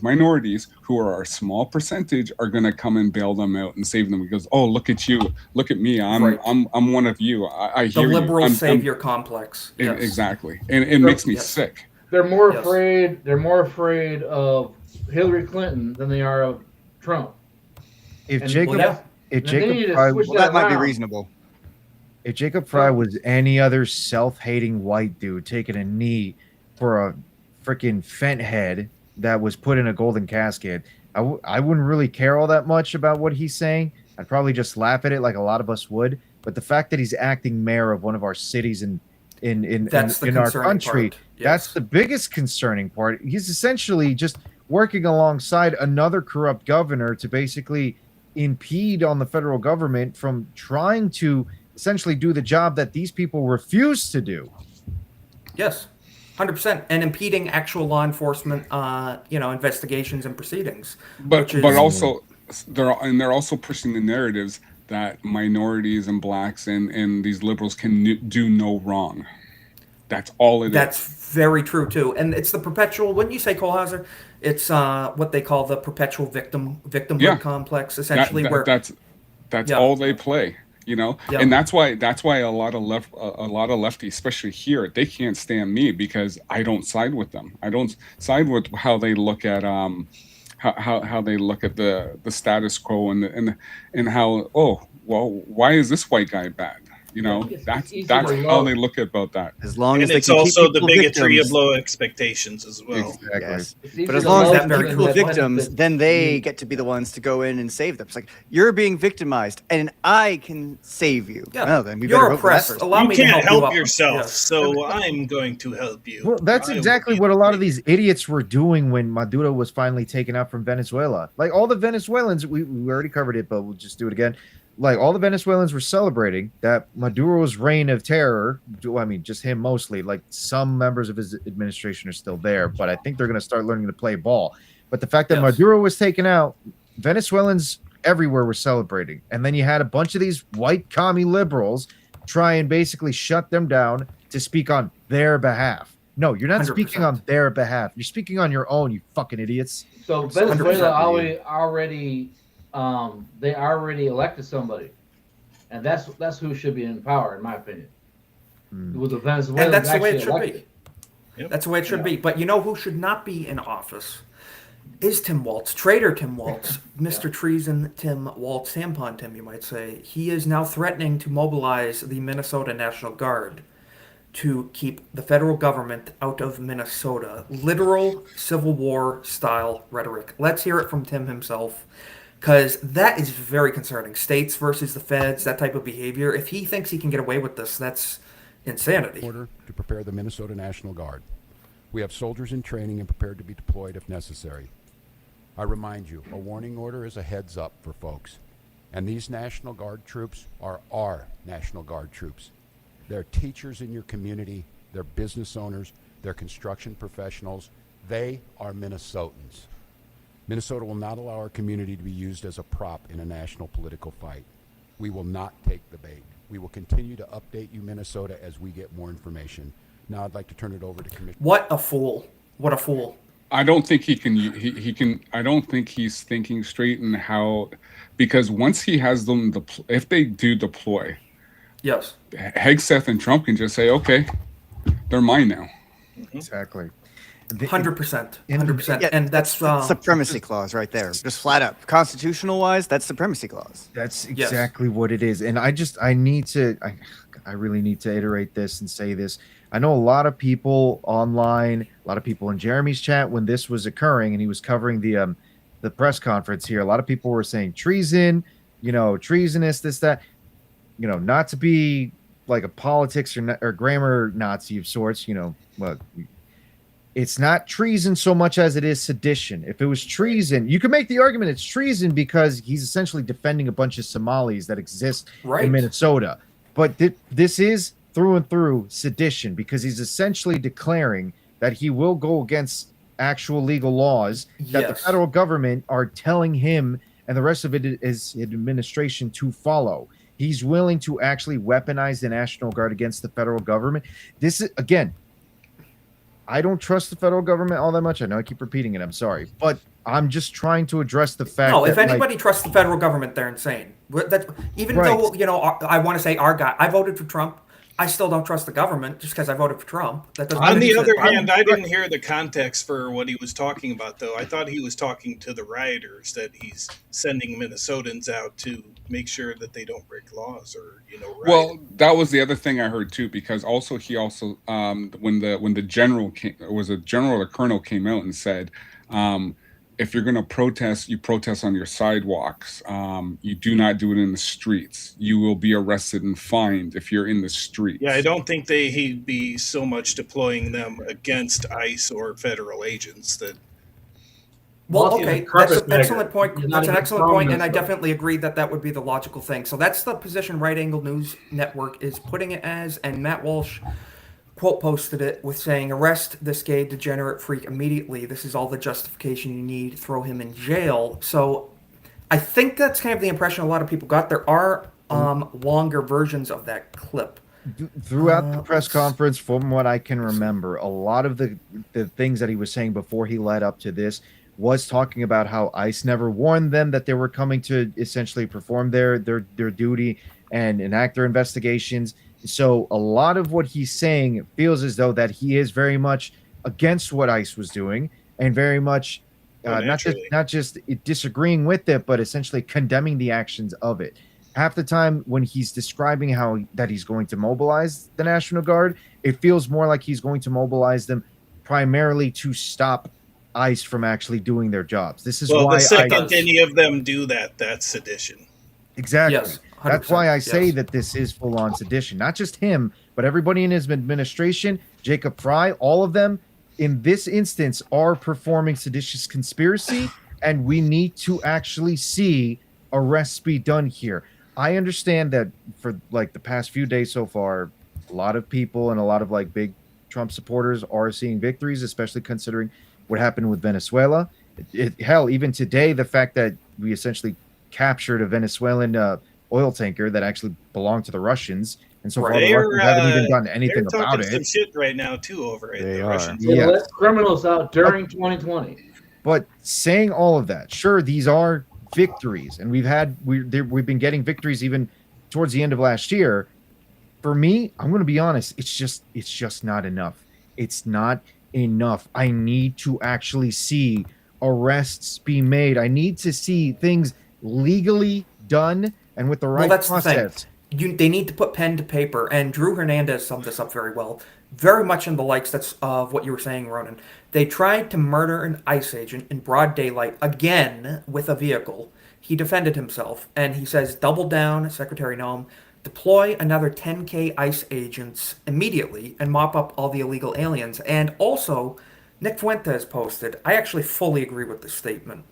minorities who are a small percentage are going to come and bail them out and save them. Because, oh, look at you, look at me, I'm one of you. I hear the liberal you. savior complex. Yes. Exactly, and it makes me sick. They're more afraid. They're more afraid of Hillary Clinton than they are of Trump. If And- Jacob, well, if and they need Jacob to Fry, switch That might be around. reasonable. if Jacob Fry was any other self-hating white dude taking a knee for a freaking fent head that was put in a golden casket, I wouldn't really care all that much about what he's saying. I'd probably just laugh at it like a lot of us would. But the fact that he's acting mayor of one of our cities in our country, that's the biggest concerning part. He's essentially just working alongside another corrupt governor to basically impede on the federal government from trying to essentially do the job that these people refuse to do. Yes, 100%, and impeding actual law enforcement, investigations and proceedings. But also they're also pushing the narratives that minorities and blacks and these liberals can do no wrong. That's all it is. That's very true too, and it's the perpetual. When you say Kohlhauser, it's what they call the perpetual victimhood complex, essentially. That's all they play, you know. Yeah. And that's why a lot of lefties, especially here, they can't stand me because I don't side with them. I don't side with how they look at how they look at the status quo and how, oh well, why is this white guy bad? You know, that's how they look about that. As long as and it's also the bigotry of low expectations as well. Exactly. Yes. But But as long as they're people victims, then they get to be the ones to go in and save them. It's like, you're being victimized, and I can save you. Yeah. Well, then we You're better vote for that oppressed. person. Allow You me to can't help you help out. yourself, Yes. so I'm going to help you. Well, that's exactly what a lot of these idiots were doing when Maduro was finally taken out from Venezuela. Like all the Venezuelans, we already covered it, but we'll just do it again. Like all the Venezuelans were celebrating that Maduro's reign of terror. I mean, just him mostly. Like some members of his administration are still there, but I think they're going to start learning to play ball. But the fact that Maduro was taken out, Venezuelans everywhere were celebrating. And then you had a bunch of these white commie liberals try and basically shut them down to speak on their behalf. No, you're not 100%. speaking on their behalf. You're speaking on your own, you fucking idiots. So 100%. Venezuela already they already elected somebody, and that's who should be in power, in my opinion. With the Venezuelans And that's the way it actually should elected. be. That's the way it should be. But you know who should not be in office is Tim Walz, traitor Tim Walz, Mr. Treason Tim Walz, tampon Tim, you might say. He is now threatening to mobilize the Minnesota National Guard to keep the federal government out of Minnesota. Literal Civil War style rhetoric. Let's hear it from Tim himself, because that is very concerning. States versus the feds, that type of behavior. If he thinks he can get away with this, that's insanity. Order to prepare the Minnesota National Guard. We have soldiers in training and prepared to be deployed if necessary. I remind you, a warning order is a heads up for folks. And these National Guard troops are our National Guard troops. They're teachers in your community, they're business owners, they're construction professionals. They are Minnesotans. Minnesota will not allow our community to be used as a prop in a national political fight. We will not take the bait. We will continue to update you, Minnesota, as we get more information. Now I'd like to turn it over to Commissioner. What a fool. What a fool. I don't think he can. He can. I don't think he's thinking straight in how, because once he has them, if they do deploy, yes, Hegseth and Trump can just say, okay, they're mine now. Exactly. 100%, 100%, Yeah, and that's supremacy clause right there. Just flat up, constitutional wise, that's supremacy clause. That's exactly what it is. And I really need to iterate this and say this. I know a lot of people online, a lot of people in Jeremy's chat when this was occurring and he was covering the press conference here. A lot of people were saying treason, treasonous, this, that, not to be like a politics or grammar Nazi of sorts, well, it's not treason so much as it is sedition. If it was treason, you could make the argument it's treason because he's essentially defending a bunch of Somalis that exist in Minnesota. But this is through and through sedition because he's essentially declaring that he will go against actual legal laws that the federal government are telling him and the rest of it is administration to follow. He's willing to actually weaponize the National Guard against the federal government. This is, again, I don't trust the federal government all that much. I know I keep repeating it. I'm sorry. But I'm just trying to address the fact no, that... if anybody trusts the federal government, they're insane. Even though, I want to say our guy, I voted for Trump. I still don't trust the government just because I voted for Trump. That doesn't On the other hand, I didn't hear the context for what he was talking about, though. I thought he was talking to the rioters, that he's sending Minnesotans out to make sure that they don't break laws or, riot. Well, that was the other thing I heard too, because he also when the general was a general or colonel came out and said, if you're going to protest, you protest on your sidewalks. You do not do it in the streets. You will be arrested and fined if you're in the streets. Yeah, I don't think he'd be so much deploying them against ICE or federal agents that. Well, okay, that's an excellent point. That's an excellent point, and I definitely agree that would be the logical thing. So that's the position Right Angle News Network is putting it as, and Matt Walsh quote posted it with saying, "Arrest this gay degenerate freak immediately. This is all the justification you need. Throw him in jail." So I think that's kind of the impression a lot of people got. There are longer versions of that clip. Throughout the press conference, from what I can remember, a lot of the things that he was saying before he led up to this was talking about how ICE never warned them that they were coming to essentially perform their duty and enact their investigations. So a lot of what he's saying feels as though that he is very much against what ICE was doing and very much not just disagreeing with it, but essentially condemning the actions of it. Half the time when he's describing that he's going to mobilize the National Guard, it feels more like he's going to mobilize them primarily to stop ICE from actually doing their jobs. This is why the second any of them do that, that's sedition. Exactly. Yes, that's why I say that this is full-on sedition. Not just him, but everybody in his administration, Jacob Fry, all of them in this instance are performing seditious conspiracy, and we need to actually see arrests be done here. I understand that for like the past few days so far, a lot of people and a lot of like big Trump supporters are seeing victories, especially considering what happened with Venezuela. Hell, even today, the fact that we essentially captured a Venezuelan oil tanker that actually belonged to the Russians, and so far the Russians haven't even done anything about it. Some shit right now too over it. They the are. Russians. They let criminals out during 2020. But saying all of that, sure, these are victories, and we've been getting victories even towards the end of last year. For me, I'm going to be honest, it's just not enough. It's not enough. I need to actually see arrests be made. I need to see things legally done and with the right process. They need to put pen to paper, and Drew Hernandez summed this up very well. Very much in the likes of what you were saying, Ronan. They tried to murder an ICE agent in broad daylight, again, with a vehicle. He defended himself, and he says, double down, Secretary Noem, deploy another 10K ICE agents immediately and mop up all the illegal aliens. And also, Nick Fuentes posted, I actually fully agree with this statement.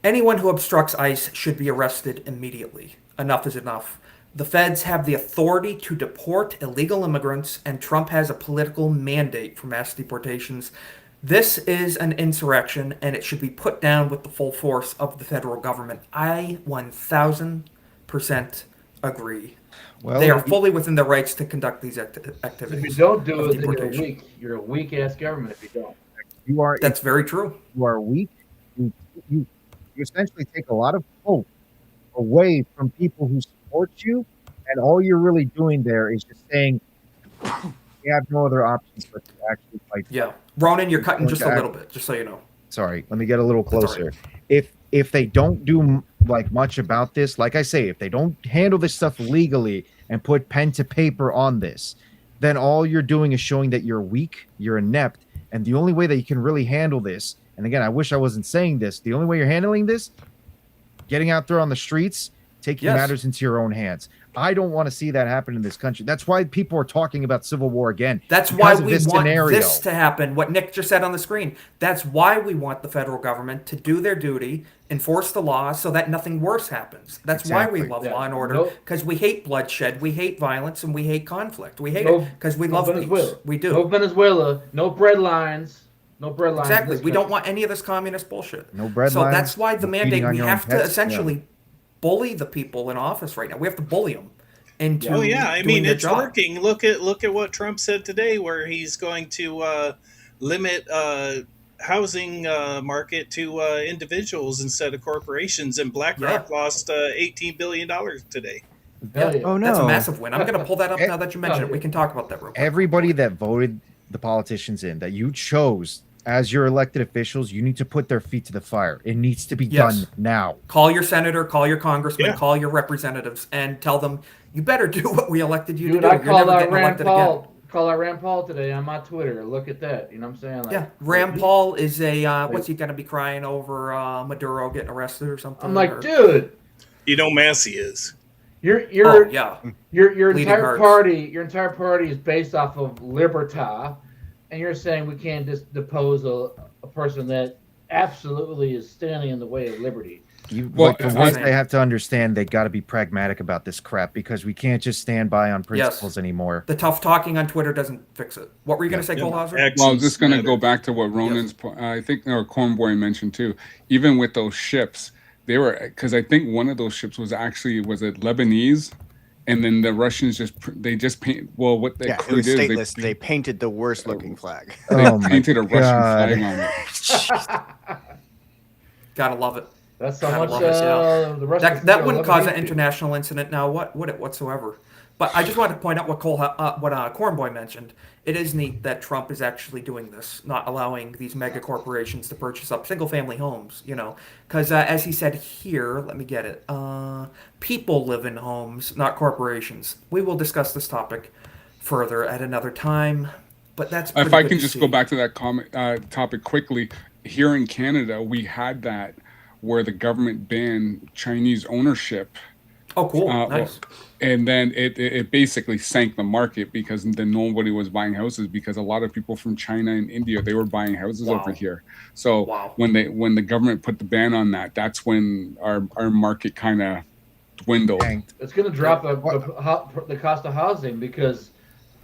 Anyone who obstructs ICE should be arrested immediately. Enough is enough. The feds have the authority to deport illegal immigrants, and Trump has a political mandate for mass deportations. This is an insurrection, and it should be put down with the full force of the federal government. I 1,000% agree. Well, they are fully within their rights to conduct these activities. If you don't do it, then you're a weak ass government if you don't. That's very true. You are weak. You essentially take a lot of hope away from people who support you, and all you're really doing there is just saying we have no other options but to actually fight. Yeah, Ronan, you're cutting just a little bit, just so you know. Sorry, let me get a little That's all closer. right. If they don't do like much about this, like I say, if they don't handle this stuff legally and put pen to paper on this, then all you're doing is showing that you're weak, you're inept, and the only way that you can really handle this, and again, I wish I wasn't saying this, the only way you're handling this, getting out there on the streets, taking Yes. matters into your own hands. I don't want to see that happen in this country. That's why people are talking about civil war again. That's why because of we this want scenario. this to happen. What Nick just said on the screen. That's why we want the federal government to do their duty, enforce the law, so that nothing worse happens. That's why we Exactly. love Yeah. law and order, Nope. because we hate bloodshed, we hate violence, and we hate conflict. We hate No- it because we no love Venezuela. peace. We do. No Venezuela. No bread lines. No bread lines. in Exactly. this We don't country. want any of this communist bullshit. No bread So lines, that's why the no mandate, feeding on we your own have to pets, essentially bully the people in office right now. We have to bully them into Oh yeah, I doing mean their it's job. working. Look at what Trump said today, where he's going to limit housing market to individuals instead of corporations, and BlackRock lost $18 billion today. Hell yeah. Oh no. That's a massive win. I'm going to pull that up now that you mentioned it. We can talk about that real quick. Everybody that voted the politicians in that you chose as your elected officials, you need to put their feet to the fire. It needs to be Yes. done now. Call your senator, call your congressman, Yeah. call your representatives, and tell them you better do what we elected you Dude, to do. I You're called never out getting Rand elected Paul. again. Call out Rand Paul today on my Twitter. Look at that. You know what I'm saying? Like, Yeah, Rand Paul is a what's he gonna be crying over Maduro getting arrested or something? I'm like, or- dude, You know, Massey is. your Oh yeah, your Bleeding entire hearts. party is based off of Libertà, and you're saying we can't just depose a person that absolutely is standing in the way of liberty. But the that's ones right. they have to understand, they got to be pragmatic about this crap because we can't just stand by on principles anymore. the tough talking on Twitter doesn't fix it. What were you gonna say, Kohlhauser? Well, I was just going to go back to what Ronan's, I think, or Cornboy mentioned too. Even with those ships, they were, because I think one of those ships was it Lebanese, and then the Russians they just paint. Well, what they Yeah, it crew was did is stateless. They painted the worst looking flag. they Oh my painted a Russian God. flag on it. Gotta love it. That's how Gotta much love it, yeah. the Russians That feel wouldn't cause an Lebanese people. international incident now, whatsoever. But I just wanted to point out what Cornboy mentioned. It is neat that Trump is actually doing this, not allowing these mega corporations to purchase up single-family homes. You know, because as he said here, let me get it. People live in homes, not corporations. We will discuss this topic further at another time. But that's If pretty I good can to just see. go back to that topic quickly, here in Canada, we had that where the government banned Chinese ownership. Oh, cool, well, nice. and then it basically sank the market because then nobody was buying houses because a lot of people from China and India, they were buying houses Wow. over here. So Wow. when the government put the ban on that, that's when our market kind of dwindled. It's going to drop the cost of housing because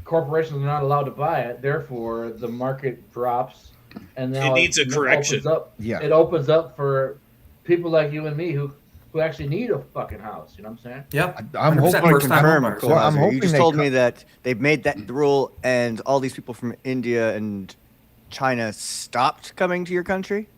corporations are not allowed to buy it. Therefore, the market drops, and now It needs a correction. Opens up, Yeah. it opens up for people like you and me who actually need a fucking house. You know what I'm saying? Yeah, I'm 100% hoping first time Confirm, homebuyers. Well, I'm Kohlhauser. hoping You just they told co- me that they've made that rule, and all these people from India and China stopped coming to your country.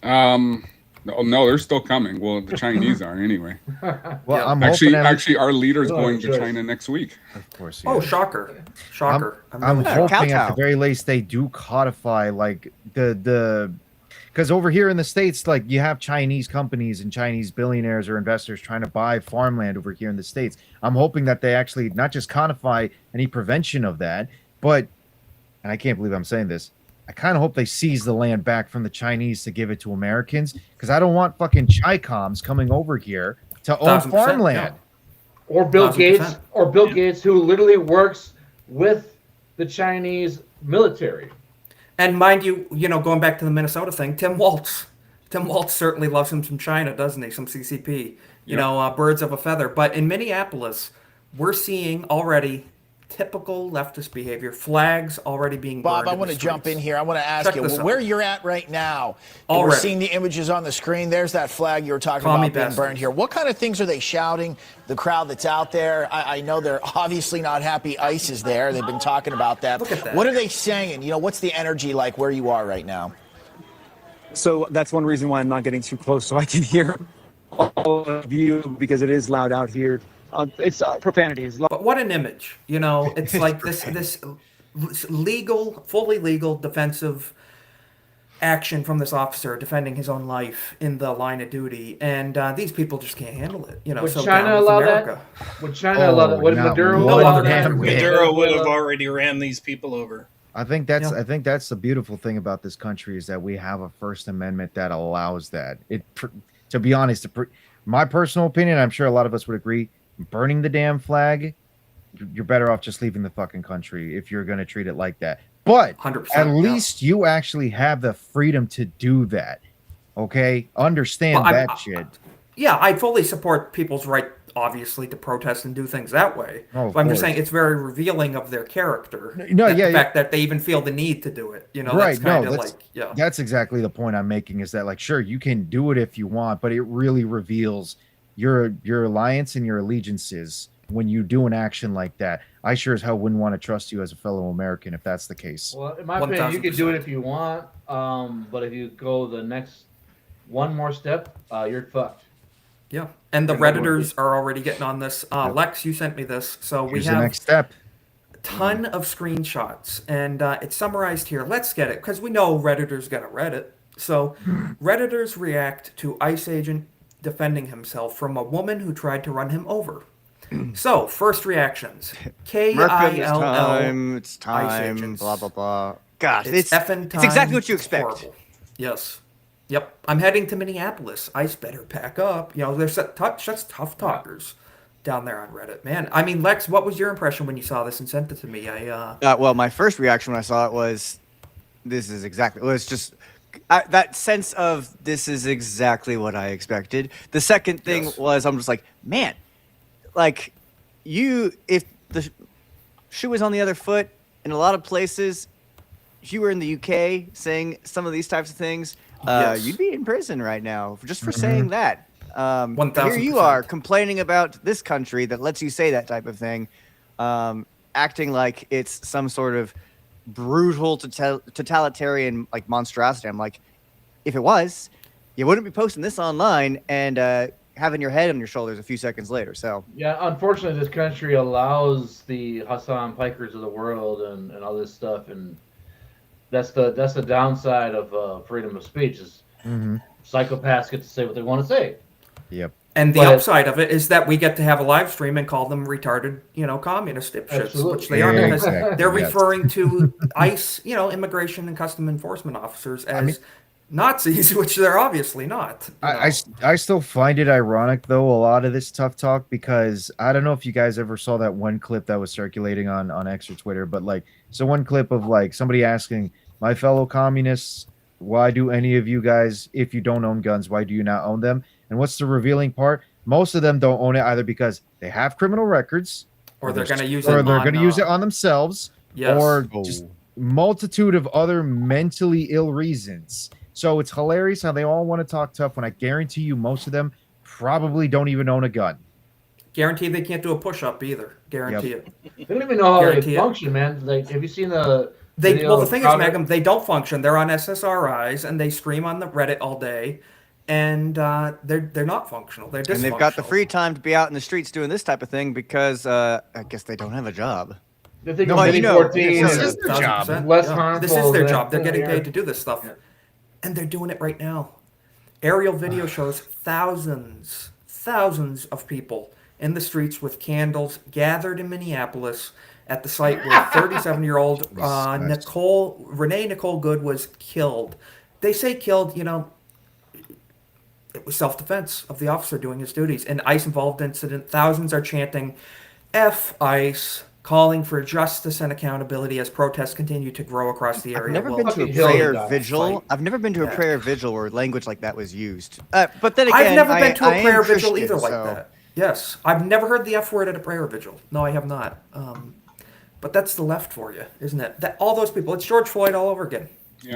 No, they're still coming. Well, the Chinese are anyway. Well, Yeah. I'm Actually, hoping actually, our leader's Oh, going to sure. China next week. of course. Oh, yeah. shocker. I'm really Yeah, hoping at kowtow. the very least they do codify like the because over here in the States, like you have Chinese companies and Chinese billionaires or investors trying to buy farmland over here in the States. I'm hoping that they actually not just codify any prevention of that, but, and I can't believe I'm saying this, I kind of hope they seize the land back from the Chinese to give it to Americans because I don't want fucking Chi-Coms coming over here to own 1000%, farmland. Or Bill 1000%. Gates, Gates, who literally works with the Chinese military. And mind you, going back to the Minnesota thing, Tim Waltz certainly loves him some China, doesn't he? Some CCP, birds of a feather. But in Minneapolis, we're seeing already typical leftist behavior. Flags already being Bob, burned I in want the to jump in streets. here. I want to ask Check you this out. where you're at right now. We're Already. seeing the images on the screen. There's that flag you were talking Call me about being bastards. burned here. What kind of things are they shouting? The crowd that's out there. I know they're obviously not happy. ICE is there. They've been talking about that. Look at that. What are they saying? You know, what's the energy like where you are right now? So that's one reason why I'm not getting too close, so I can hear all of you, because it is loud out here. It's profanity. It's But what an image! You know, it's like this legal, fully legal, defensive action from this officer defending his own life in the line of duty, and these people just can't handle it. You know, Would so China down with allow America. that? Would China allow that? Would not Maduro one allow that? damn bit. Maduro would have already ran these people over. I think that's the beautiful thing about this country is that we have a First Amendment that allows that. To be honest, my personal opinion, I'm sure a lot of us would agree, burning the damn flag, you're better off just leaving the fucking country if you're going to treat it like that. But 100%, at yeah. least you actually have the freedom to do that. Okay, understand Well, that shit. Yeah, I fully support people's right, obviously, to protest and do things that way. Oh, of but I'm just course. saying it's very revealing of their character. No, that yeah, the yeah. fact that they even feel the need to do it. You know, Right, that's kind of that's, like, yeah. that's exactly the point I'm making is that, like, sure, you can do it if you want, but it really reveals your alliance and your allegiances when you do an action like that. I sure as hell wouldn't want to trust you as a fellow American if that's the case. Well, in my opinion, you can do it if you want, but if you go the next one more step, you're fucked. Yeah, and the And then Redditors are already getting on this. Lex, you sent me this, so we Here's have the next step. a ton of screenshots, and it's summarized here. Let's get it, because we know Redditors got a Reddit. So, Redditors react to ICE agent defending himself from a woman who tried to run him over. So, first reactions. K-I-L-L. time. It's ICE time. agents. Blah blah blah. Gosh, It's effing time. It's exactly what you It's expect. horrible. Yes. Yep. I'm heading to Minneapolis. ICE better pack up. You know, there's such tough talkers down there on Reddit. Man, I mean, Lex, what was your impression when you saw this and sent it to me? Well, my first reaction when I saw it was, "This is exactly." It was just that sense of this is exactly what I expected. The second thing was, I'm just like, man, like if the shoe was on the other foot in a lot of places, if you were in the UK saying some of these types of things, you'd be in prison right now just for saying that. Here you are complaining about this country that lets you say that type of thing, acting like it's some sort of brutal totalitarian like monstrosity. I'm like, if it was, you wouldn't be posting this online and having your head on your shoulders a few seconds later. So Yeah, unfortunately, this country allows the Hassan Pikers of the world and all this stuff, and that's the downside of freedom of speech is psychopaths get to say what they want to say. Yep. And the But- upside of it is that we get to have a live stream and call them retarded, communist dipshits, Absolutely. which they are, because Exactly, they're yes. referring to ICE, immigration and custom enforcement officers as Nazis, which they're obviously not. I still find it ironic, though, a lot of this tough talk, because I don't know if you guys ever saw that one clip that was circulating on X or Twitter, but one clip of somebody asking, my fellow communists, why do any of you guys, if you don't own guns, why do you not own them? And what's the revealing part? Most of them don't own it either because they have criminal records, Or they're going to use or it they're on, going to use it on themselves, Yes. or just multitude of other mentally ill reasons. So it's hilarious how they all want to talk tough when I guarantee you most of them probably don't even own a gun. Guarantee they can't do a push-up either. Guarantee it. They don't even know how Guarantee they it. function, man. Like, have you seen the Well, video the of thing is, Crowder? Magum, they don't function. They're on SSRIs and they scream on the Reddit all day, and they're not functional. They're dysfunctional. and they've got the free time to be out in the streets doing this type of thing because I guess they don't have a job. They think No, you know, 14 this is is their job. less Yeah. harmful. This is their than- job. They're getting yeah. paid to do this stuff. And they're doing it right now. Aerial video shows thousands of people in the streets with candles gathered in Minneapolis at the site where 37-year-old Renee Nicole Good was killed. They say killed, it was self-defense of the officer doing his duties. An ICE-involved incident. Thousands are chanting, F ICE, calling for justice and accountability as protests continue to grow across the area. I've never Well, been to a prayer vigil. I've never been to a prayer vigil where language like that was used. But then again, I've never been to I a am prayer vigil Christian, either like so- that. Yes, I've never heard the F word at a prayer vigil. No, I have not. But that's the left for you, isn't it? That all those people. It's George Floyd all over again.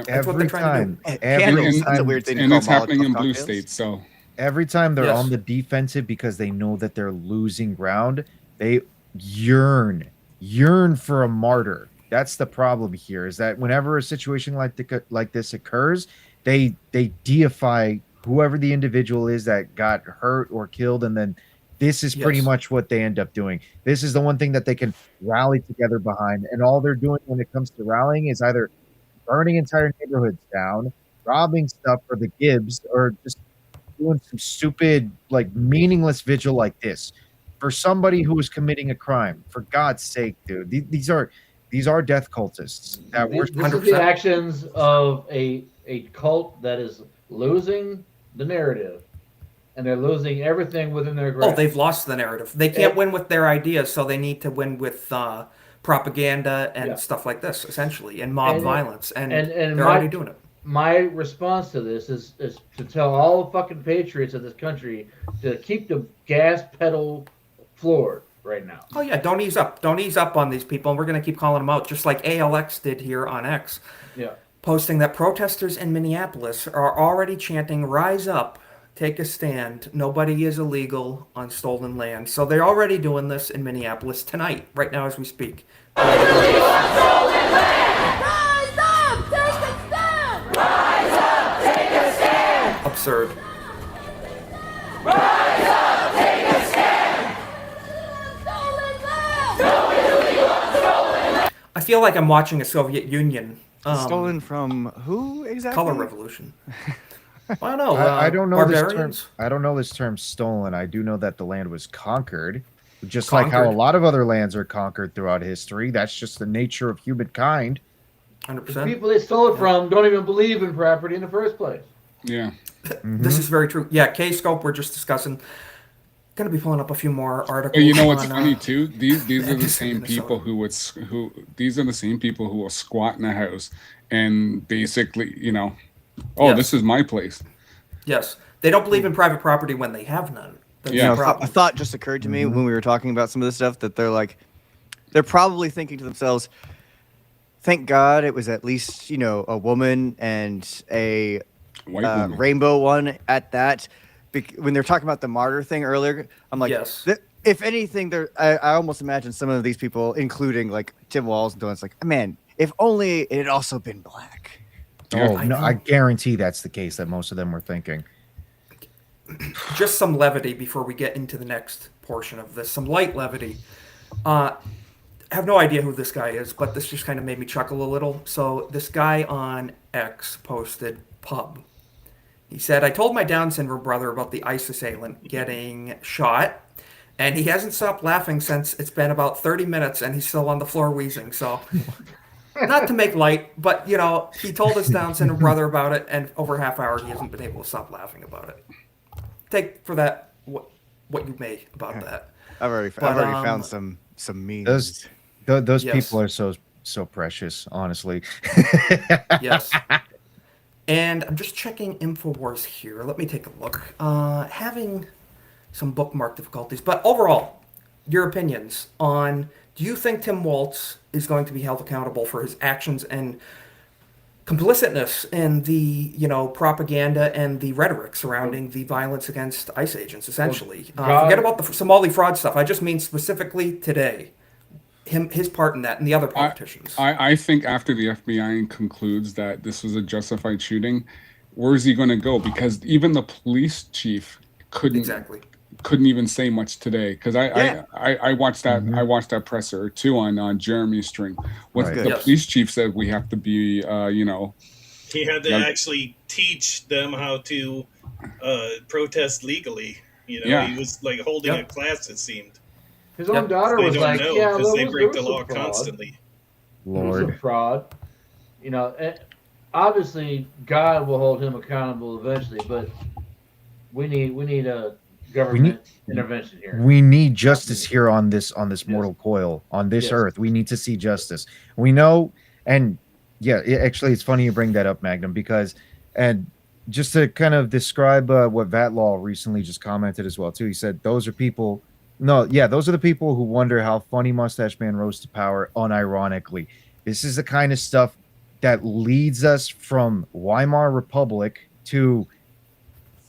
That's what they're trying to do. That's a weird thing to And call it's happening in Molotov blue cocktails. states. So Every time they're Yes. on the defensive because they know that they're losing ground, they yearn for a martyr. That's the problem here, is that whenever a situation like this occurs, they deify whoever the individual is that got hurt or killed, and then this is pretty Yes. much what they end up doing. This is the one thing that they can rally together behind, and all they're doing when it comes to rallying is either burning entire neighborhoods down, robbing stuff for the Gibbs, or just doing some stupid, like, meaningless vigil like this for somebody who is committing a crime. For God's sake, dude, these are death cultists that we're This is the actions of a cult that is losing the narrative, and they're losing everything within their grasp. Oh, they've lost the narrative. They can't win with their ideas, so they need to win with propaganda and stuff like this, essentially, and mob violence. And they're already doing it. My response to this is to tell all the fucking patriots of this country to keep the gas pedal floored right now. Oh yeah, don't ease up. Don't ease up on these people. And we're going to keep calling them out, just like ALX did here on X, posting that protesters in Minneapolis are already chanting, "Rise up, take a stand. Nobody is illegal on stolen land." So they're already doing this in Minneapolis tonight, right now as we speak. Absurd. I feel like I'm watching a Soviet Union. Stolen from who exactly? Color revolution. I don't know. I don't know this term. barbarians? I don't know this term stolen. I do know that the land was conquered, just like how a Conquered. lot of other lands are conquered throughout history. That's just the nature of humankind. 100%. The people they stole it from don't even believe in property in the first place. Yeah. This is very true. Yeah, K-Scope, we're just discussing. Going to be pulling up a few more articles. But you know what's on, funny too? These are the Minnesota. same people who these are the same people who will squat in a house and basically, Yes. this is my place. Yes. They don't believe in private property when they have none. That's Yeah. the A problem. thought just occurred to me when we were talking about some of this stuff that they're probably thinking to themselves, thank God it was at least, a woman and a White woman. rainbow one at that. When they're talking about the martyr thing earlier, I'm like, Yes. if anything, I almost imagine some of these people, including like Tim Walz and Dylan's like, man, if only it had also been black. Oh no, I guarantee that's the case that most of them were thinking. Just some levity before we get into the next portion of this. Some light levity. I have no idea who this guy is, but this just kind of made me chuckle a little. So this guy on X posted pub. He said, "I told my Down syndrome brother about the ICE assailant getting shot, and he hasn't stopped laughing since it's been about 30 minutes, and he's still on the floor wheezing." So, not to make light, but, he told his Down syndrome brother about it, and over a half hour, he hasn't been able to stop laughing about it. Take for that what you may about that. I've already found some memes. Those Yes. people are so precious, honestly. Yes. And I'm just checking InfoWars here. Let me take a look. Having some bookmark difficulties. But overall, your opinions on, do you think Tim Walz is going to be held accountable for his actions and complicitness in the, propaganda and the rhetoric surrounding the violence against ICE agents, essentially? Forget about the Somali fraud stuff. I just mean specifically today. His part in that and the other politicians. I think after the FBI concludes that this was a justified shooting, where is he going to go? Because even the police chief couldn't even say much today. Because I watched that I watched that presser too on Jeremy's stream. What the police chief said, we have to be He had to actually teach them how to protest legally. He was like holding a class, it seemed. His own daughter was like, "Yeah, because they there break was the law some fraud. constantly." There was some fraud. Obviously, God will hold him accountable eventually, but we need a government intervention here. We need justice here on this mortal coil, on this Yes. earth. We need to see justice. We know, and actually, it's funny you bring that up, Magnum, because, and just to kind of describe what Vatlaw recently just commented as well too. He said those are people No, yeah, those are the people who wonder how Funny Mustache Man rose to power unironically. This is the kind of stuff that leads us from Weimar Republic to,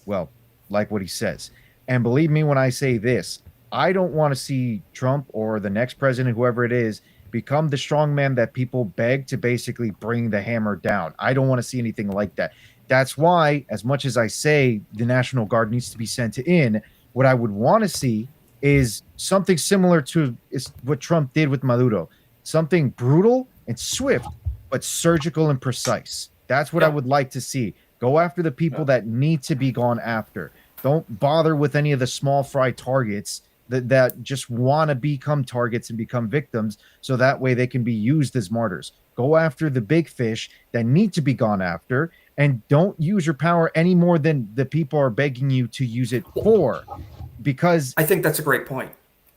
well, like what he says. And believe me when I say this, I don't want to see Trump or the next president, whoever it is, become the strongman that people beg to basically bring the hammer down. I don't want to see anything like that. That's why, as much as I say the National Guard needs to be sent in, what I would want to see is something similar to what Trump did with Maduro. Something brutal and swift, but surgical and precise. That's what I would like to see. Go after the people that need to be gone after. Don't bother with any of the small fry targets that just want to become targets and become victims, so that way they can be used as martyrs. Go after the big fish that need to be gone after, and don't use your power any more than the people are begging you to use it for. Because I think that's a great point.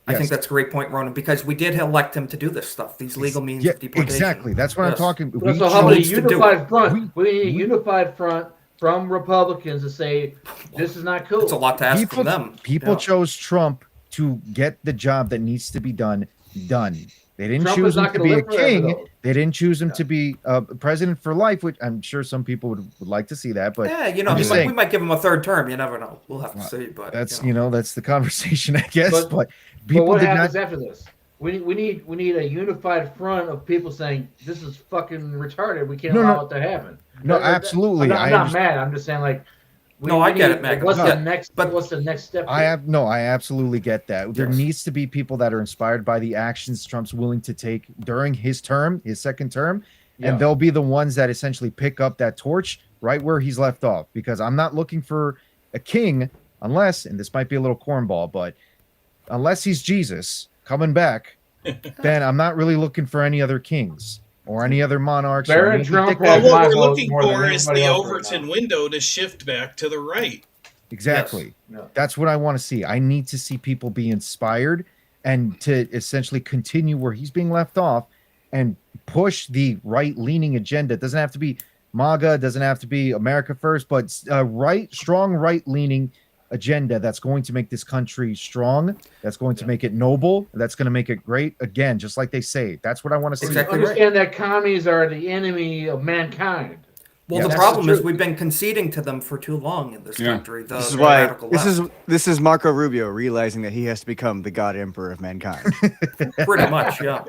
I think that's a great point, Ronan, because we did elect him to do this stuff, these legal means of deportation. Exactly. That's what I'm talking. So how about a unified front? We need a unified front from Republicans to say this is not cool. It's a lot to ask from them. People chose Trump to get the job that needs to be done. They didn't Trump choose is him not to gonna be a live forever, king. though. They didn't choose him to be president for life, which I'm sure some people would like to see that. But Yeah, you know, I'm just we saying, might give him a third term. You never know. We'll have to see. But that's that's the conversation, I guess. But, But people what did happens not. after this? We need a unified front of people saying this is fucking retarded. We can't No, allow no. it to happen. No, absolutely. I'm not mad. I'm just saying like. I get it, Mac. What's Yeah, the next? But what's the next step? I absolutely get that. There needs to be people that are inspired by the actions Trump's willing to take during his term, his second term, Yeah. and they'll be the ones that essentially pick up that torch right where he's left off. Because I'm not looking for a king unless, and this might be a little cornball, but unless he's Jesus coming back, then I'm not really looking for any other kings or any other monarchs. or Barron any Trump dictators. Well, what we're looking for is the Overton window to shift back to the right. Exactly. Yes. That's what I want to see. I need to see people be inspired and to essentially continue where he's being left off and push the right-leaning agenda. It doesn't have to be MAGA, it doesn't have to be America First, but a strong right-leaning agenda that's going to make this country strong, that's going to make it noble, that's going to make it great. Again, just like they say, that's what I want to see. Understand that commies are the enemy of mankind. Well, the problem is we've been conceding to them for too long in this country. This is the why radical left. this is Marco Rubio realizing that he has to become the God Emperor of mankind. Pretty much, yeah.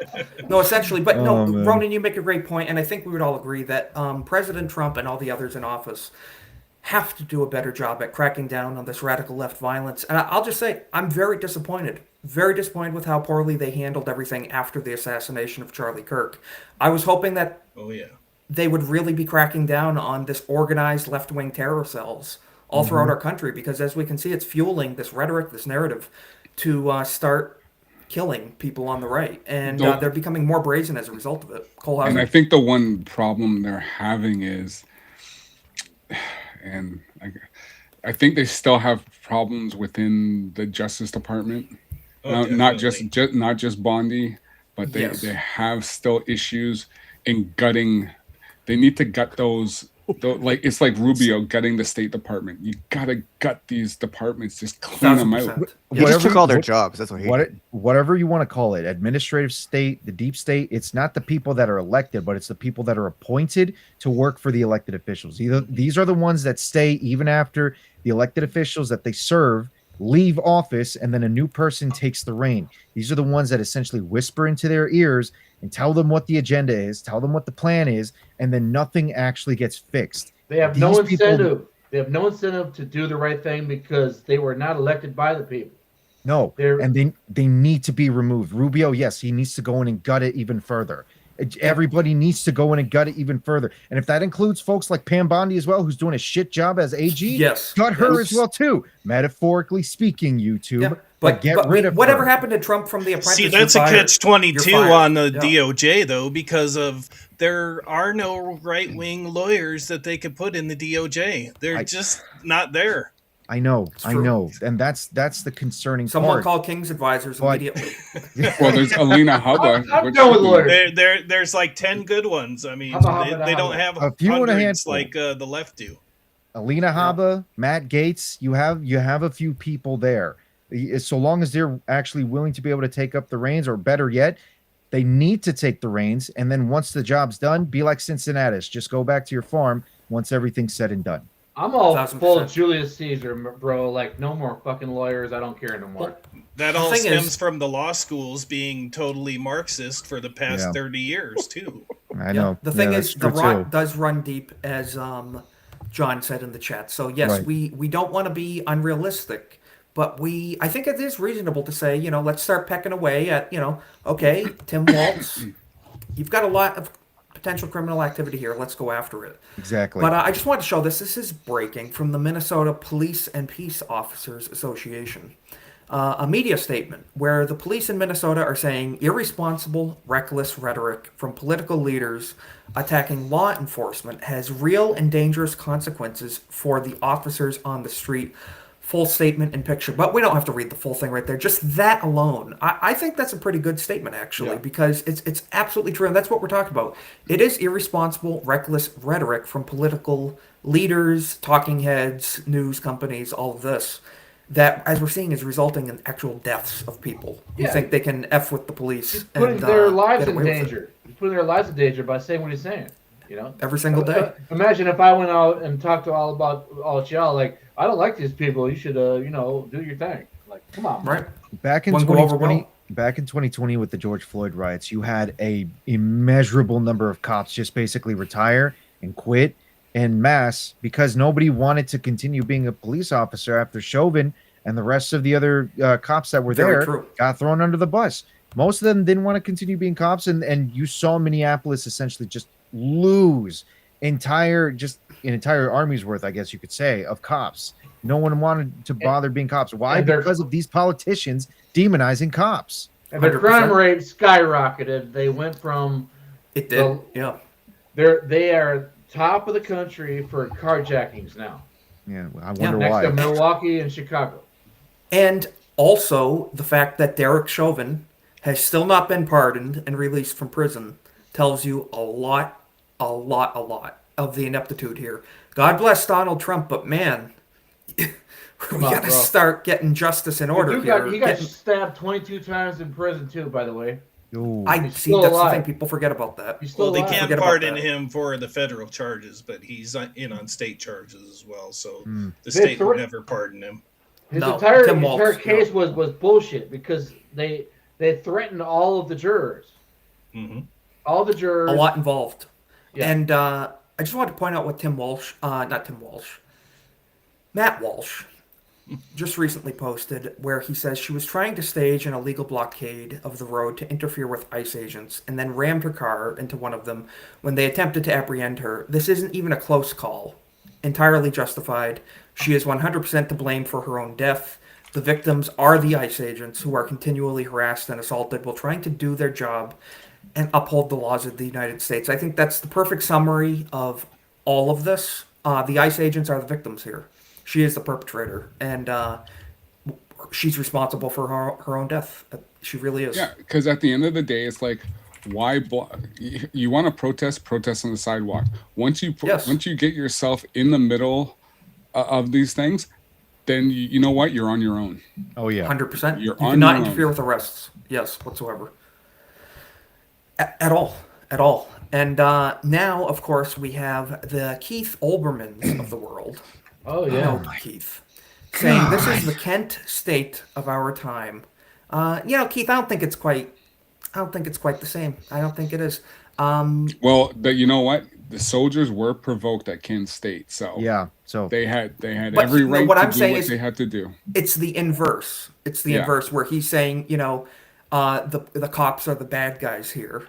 No, essentially, but no, man. Ronan, you make a great point, and I think we would all agree that President Trump and all the others in office have to do a better job at cracking down on this radical left violence. And I'll just say, I'm very disappointed with how poorly they handled everything after the assassination of Charlie Kirk. I was hoping that they would really be cracking down on this organized left-wing terror cells all throughout our country, because as we can see, it's fueling this rhetoric, this narrative to start killing people on the right. And they're becoming more brazen as a result of it. Cole And Hauser? I think the one problem they're having is, and I think they still have problems within the Justice Department. Not just Bondi, but they have still issues in gutting. They need to gut those. Like it's like Rubio gutting the State Department. You gotta gut these departments, just clean them out. He just took all their jobs. That's what he did. Whatever you want to call it, administrative state, the deep state, it's not the people that are elected, but it's the people that are appointed to work for the elected officials. These are the ones that stay even after the elected officials that they serve leave office, and then a new person takes the reign. These are the ones that essentially whisper into their ears and tell them what the agenda is, tell them what the plan is, and then nothing actually gets fixed. They have no incentive. They have no incentive to do the right thing because they were not elected by the people. No, and they need to be removed. Rubio, yes, he needs to go in and gut it even further. Everybody needs to go in and gut it even further. And if that includes folks like Pam Bondi as well, who's doing a shit job as AG, gut her as well too. Metaphorically speaking, YouTube, but get rid of whatever her. happened to Trump from the Apprentice. See, that's a catch-22 on the DOJ, though, because of there are no right-wing lawyers that they could put in the DOJ. They're just not there. I know, and that's the concerning Someone part. call King's advisors immediately. Well, there's Alina Hubba. I'm done with lawyers. There's like 10 good ones. I mean, they don't have A few and a hundreds handful. like the left do. Alina Habba, Matt Gaetz, you have a few people there. So long as they're actually willing to be able to take up the reins, or better yet, they need to take the reins. And then once the job's done, be like Cincinnatus. Just go back to your farm once everything's said and done. I'm all 1000%. full Julius Caesar, bro. Like, no more fucking lawyers. I don't care no more. That The all thing stems is- from the law schools being totally Marxist for the past Yeah. 30 years, too. I know. The thing Yeah, is, that's the true, rot too. does run deep, as John said in the chat. So yes, Right. we don't want to be unrealistic, but I think it is reasonable to say, let's start pecking away at, okay, Tim Waltz, you've got a lot of potential criminal activity here. Let's go after it. Exactly. But I just wanted to show this. This is breaking from the Minnesota Police and Peace Officers Association. A media statement where the police in Minnesota are saying irresponsible, reckless rhetoric from political leaders attacking law enforcement has real and dangerous consequences for the officers on the street. Full statement and picture, but we don't have to read the full thing right there. Just that alone, I think that's a pretty good statement, actually, because it's absolutely true, and that's what we're talking about. It is irresponsible, reckless rhetoric from political leaders, talking heads, news companies, all of this, that, as we're seeing, is resulting in actual deaths of people who Yeah. think they can F with the police. Putting and their lives get in away with it. danger. He's putting their lives in danger by saying what he's saying. Every single day. Imagine if I went out and talked to all y'all, like, I don't like these people. You should, do your thing. Like, come on, man. Back in Wouldn't go over 2020, well. back in 2020 with the George Floyd riots, you had a immeasurable number of cops just basically retire and quit en masse because nobody wanted to continue being a police officer after Chauvin and the rest of the other cops that were Very there true. got thrown under the bus. Most of them didn't want to continue being cops, and you saw Minneapolis essentially just lose an entire army's worth, I guess you could say, of cops. No one wanted to bother being cops. Why? and they're- Because of these politicians demonizing cops. And the 100%. crime rate skyrocketed. They went from It did, yeah. They are top of the country for carjackings now. Yeah, I wonder Next why. to Milwaukee and Chicago. And also the fact that Derek Chauvin has still not been pardoned and released from prison tells you a lot of the ineptitude here. God bless Donald Trump, but man, we on, gotta bro. start getting justice in order He here. got Getting- stabbed 22 times in prison too, by the way. I He's see. still That's the alive. thing. People forget about that. He's still Well, they alive. can't Forget about pardon that. him for the federal charges, but he's in on state charges as well. So the They state thre- would never pardon him. His No, entire Tim Waltz, case was bullshit because they threatened all of the jurors. Mm-hmm. All the jurors. A lot involved. Yeah. And I just wanted to point out what Matt Walsh just recently posted, where he says she was trying to stage an illegal blockade of the road to interfere with ICE agents and then rammed her car into one of them when they attempted to apprehend her. This isn't even a close call. Entirely justified. She is 100% to blame for her own death. The victims are the ICE agents who are continually harassed and assaulted while trying to do their job and uphold the laws of the United States. I think that's the perfect summary of all of this. The ICE agents are the victims here. She is the perpetrator, and she's responsible for her own death. She really is. Yeah, because at the end of the day, it's like, why you want to protest on the sidewalk. Once you get yourself in the middle of these things, then you know what, you're on your own. Oh yeah, 100%. You're You on cannot your own. interfere with arrests. Yes, whatsoever. At all. And now, of course, we have the Keith Olbermans of the world. Oh yeah, Keith, saying this is the Kent state of our time. Keith, I don't think it's quite the same. I don't think it is. Well, but you know what? The soldiers were provoked at Kent State, so yeah, so they had But every right what to I'm do saying what is they had to do. It's the inverse. It's the Yeah. inverse where he's saying, the cops are the bad guys here,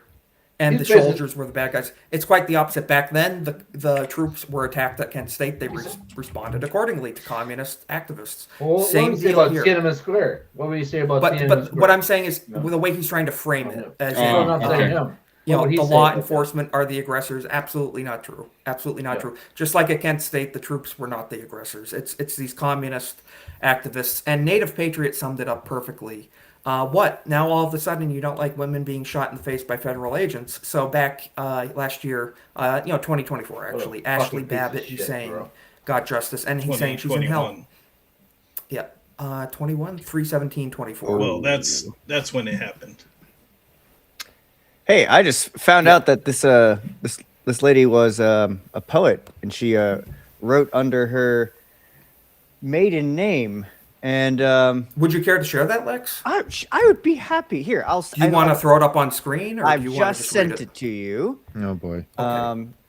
and He's the basically- soldiers were the bad guys. It's quite the opposite. Back then, the troops were attacked at Kent State. They responded accordingly to communist activists. Well, what Same would you say deal about here. Tiananmen Square? What would you say about But Tiananmen Square? what I'm saying is No. the way he's trying to frame it, as Oh, in, I'm not saying him. you know, What would he the say law about that? enforcement are the aggressors. Absolutely not true. Absolutely not Yeah. true. Just like at Kent State, the troops were not the aggressors. It's these communist activists. And Native Patriot summed it up perfectly. What? Now all of a sudden you don't like women being shot in the face by federal agents. So back last year, 2024 actually, What a Ashley fucking piece of Babbitt, he's shit, saying, bro. got justice. And he's saying she's in hell. 2021. Yeah. 21, 3/17/24. Well, that's when it happened. Hey, I just found out that this lady was a poet, and she wrote under her maiden name. And would you care to share that, Lex? I would be happy. Here, Do you want to throw it up on screen, or I've do you want to just just read sent it to you. Oh boy.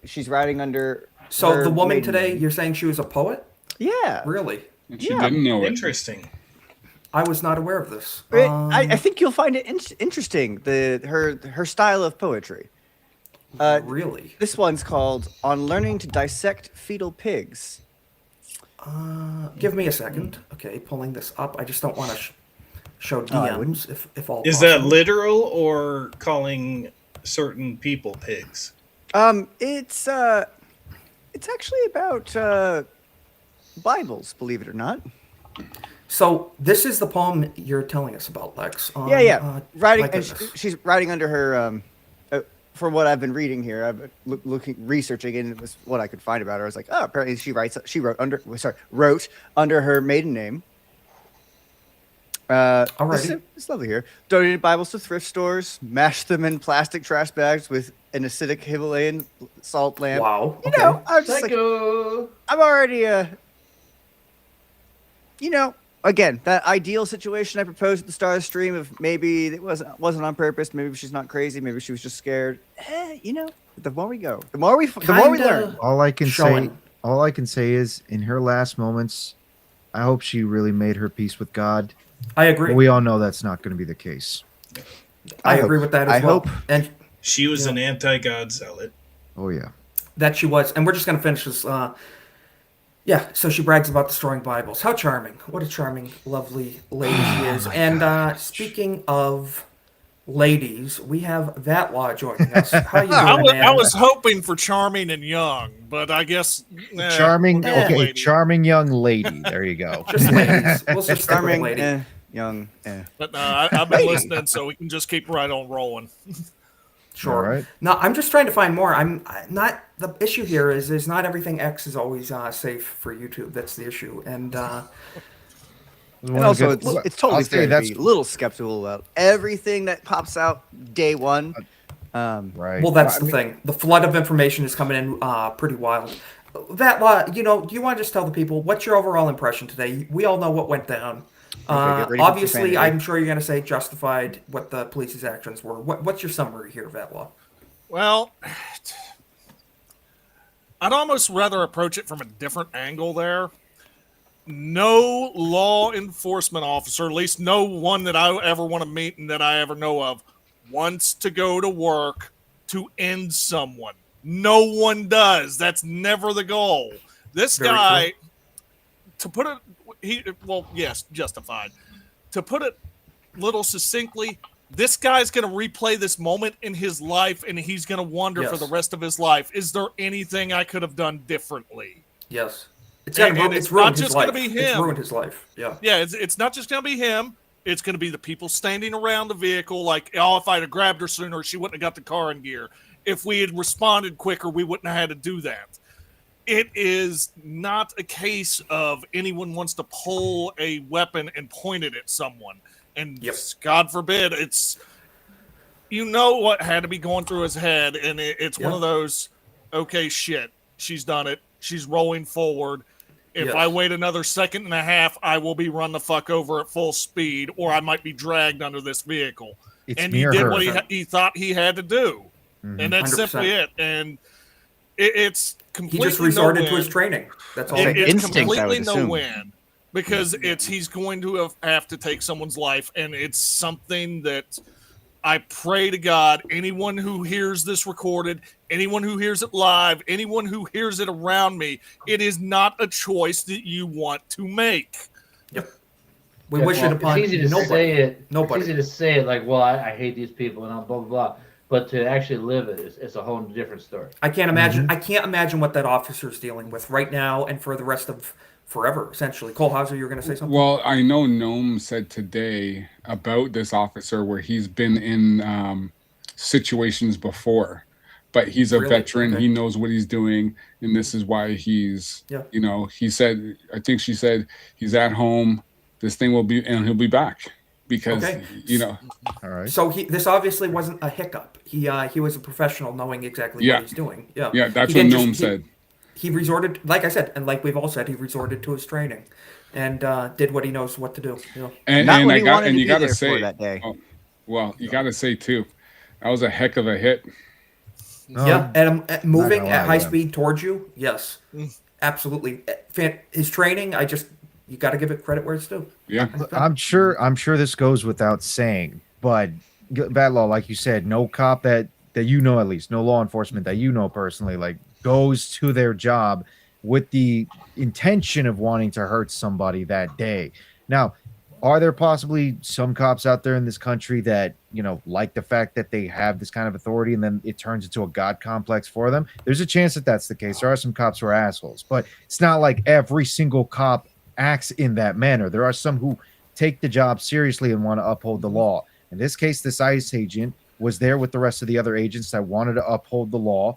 She's writing under. So her the woman maiden today, name. you're saying she was a poet? Yeah. Really? And she didn't know it. Interesting. I was not aware of this. I think you'll find it interesting. Her style of poetry. Really? This one's called "On Learning to Dissect Fetal Pigs." Give me a second. Okay, pulling this up. I just don't want to show I DMs if all. Is possible. that literal or calling certain people pigs? It's actually about Bibles, believe it or not. So this is the poem you're telling us about, Lex. Yeah. Writing, my and goodness. she's writing under her. From what I've been reading here, I've been researching, and it was what I could find about her. I was like, oh, apparently she wrote under her maiden name. Alrighty. It's lovely here. Donated Bibles to thrift stores, mashed them in plastic trash bags with an acidic Himalayan salt lamp. Wow. You know, I was just like, I'm already again, that ideal situation I proposed at the start of the stream of maybe it wasn't on purpose, maybe she's not crazy, maybe she was just scared. The more we go, the more we learn. All I can say is, in her last moments, I hope she really made her peace with God. I agree. But we all know that's not going to be the case. I agree with that as well. hope. And She was an anti-God zealot. Oh yeah. that she was. And we're just going to finish this. Yeah, so she brags about destroying Bibles. How charming. What a charming, lovely lady she is. And speaking of ladies, we have Vatwa joining us. How you doing, man? I was hoping for charming and young, but I guess Charming, we'll go with okay, lady. charming young lady. There you go. Just ladies. We'll just stick with Charming, lady. young. But I've been listening, so we can just keep right on rolling. Sure. All right. No, I'm just trying to find more. I'm not. The issue here is not everything X is always safe for YouTube. That's the issue. And And also, it's totally I'll say fair to be a little skeptical about everything that pops out day one. Right. well, that's the thing. The flood of information is coming in pretty wild. Vatwa, do you want to just tell the people what's your overall impression today? We all know what went down. Okay, get ready for Obviously, profanity. I'm sure you're going to say justified what the police's actions were. What's your summary here, Vatwa? Well, I'd almost rather approach it from a different angle there. No law enforcement officer, at least no one that I ever want to meet and that I ever know of, wants to go to work to end someone. No one does. That's never the goal. This Very guy, true. to put it, yes, justified. To put it little succinctly, this guy's going to replay this moment in his life, and he's going to wonder for Yes. the rest of his life, is there anything I could have done differently? Yes. It's And ruined it's not his just life. going to be It's him. ruined his life. Yeah. Yeah, it's not just going to be him. It's going to be the people standing around the vehicle like, oh, if I'd have grabbed her sooner, she wouldn't have got the car in gear. If we had responded quicker, we wouldn't have had to do that. It is not a case of anyone wants to pull a weapon and point it at someone. And God forbid, it's, what had to be going through his head. And it's one of those, okay, shit, she's done it. She's rolling forward. If Yes. I wait another second and a half, I will be run the fuck over at full speed, or I might be dragged under this vehicle. It's And me he or did her. what he thought he had to do. And that's 100%. simply it. And it's He completely just resorted to no-win. his training. That's all. It's Instinct, I would completely no assume. win because he's going to have to take someone's life, and it's something that I pray to God, anyone who hears this recorded, anyone who hears it live, anyone who hears it around me, it is not a choice that you want to make. We wish it upon It's easy to nobody. say it. Nobody. It's easy to say it like, well, I hate these people and I'm blah blah blah. But to actually live it, it's a whole different story. I can't imagine. I can't imagine what that officer's dealing with right now and for the rest of forever. Essentially, Cole Hauser, you were going to say something. Well, I know Gnome said today about this officer where he's been in situations before, but he's a Really? veteran. Okay. He knows what he's doing, and this is why he's, Yeah. he said, I think she said he's at home this thing will be, and he'll be back because Okay. All right. So this obviously wasn't a hiccup. He was a professional, knowing exactly Yeah. what he's doing. Yeah. Yeah, that's He what didn't Noam said. He resorted, like I said, and like we've all said, he resorted to his training, and did what he knows what to do. Yeah. And, Not and what I he got, wanted and to you be got to there for say, that day. oh, well, you got to say too, that was a heck of a hit. Yeah, and moving gonna at lie, high yeah. speed towards you, yes, absolutely. His training, you got to give it credit where it's due. Yeah, I'm sure this goes without saying, but bad law, like you said, no cop that you know, at least no law enforcement that you know personally, like goes to their job with the intention of wanting to hurt somebody that day. Now, are there possibly some cops out there in this country that, like the fact that they have this kind of authority and then it turns into a God complex for them? There's a chance that that's the case. There are some cops who are assholes, but it's not like every single cop acts in that manner. There are some who take the job seriously and want to uphold the law. In this case, this ICE agent was there with the rest of the other agents that wanted to uphold the law.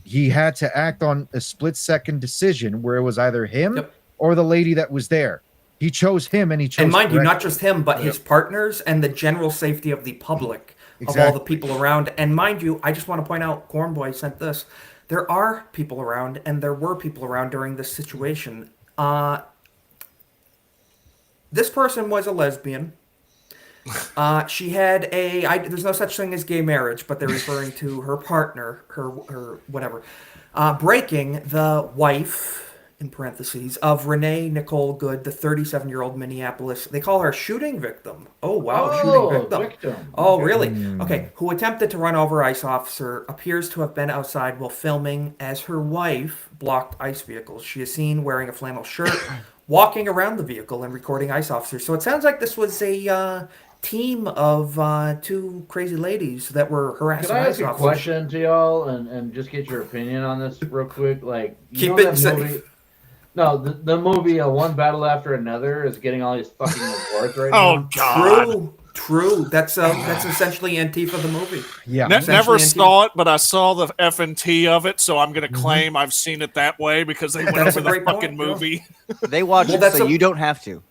He had to act on a split-second decision where it was either him or the lady that was there. He chose him, and he chose. And mind you, not correctly. just him, but his partners and the general safety of the public, of all Exactly. the people around. And mind you, I just want to point out, Cornboy sent this. There are people around, and there were people around during this situation. This person was a lesbian. She had there's no such thing as gay marriage, but they're referring to her partner, her whatever, breaking the wife, in parentheses, of Renee Nicole Good, the 37-year-old Minneapolis. They call her shooting victim. Oh, wow, shooting victim. Oh, really? Okay. Who attempted to run over ICE officer, appears to have been outside while filming as her wife blocked ICE vehicles. She is seen wearing a flannel shirt, walking around the vehicle and recording ICE officers. So it sounds like this was a team of two crazy ladies that were harassing Can I ICE ask a officers. question to y'all and just get your opinion on this real quick? Like, you Keep know it that safe. movie? No, the movie One Battle After Another is getting all these fucking awards right now. Oh God! True. That's essentially Antifa the movie. Yeah. Never Essentially saw it, but I saw the F&T of it, so I'm going to claim I've seen it that way because they went That's over a the great fucking point, yeah. movie. They watch Well, it, that's so a- you don't have to.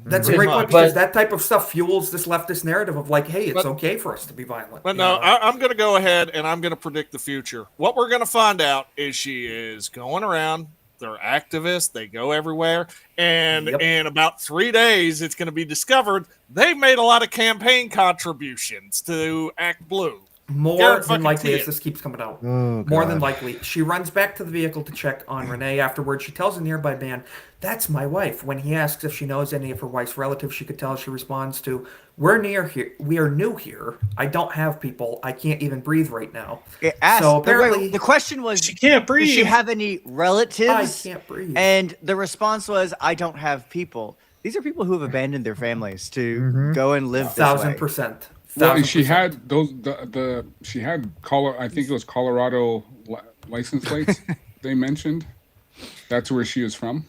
That's a Pretty great much. point because But- that type of stuff fuels this leftist narrative of like, hey, it's But- okay for us to be violent. But you no, know? I'm going to go ahead and I'm going to predict the future. What we're going to find out is she is going around. They're activists. They go everywhere. And in about 3 days, it's going to be discovered they made a lot of campaign contributions to Act Blue. More Garrett than fucking likely, T as this keeps coming out. Oh, More than God. likely. She runs back to the vehicle to check on Renee. Afterwards, she tells a nearby man, "That's my wife." When he asks if she knows any of her wife's relatives, she could tell. She responds to, "We're near here. We are new here. I don't have people. I can't even breathe right now." So apparently, the question was, She can't breathe. does she have any relatives? I can't breathe. And the response was, I don't have people. These are people who have abandoned their families to go and live this way. 1,000%. Well, and she had those she had I think it was Colorado license plates they mentioned. That's where she is from.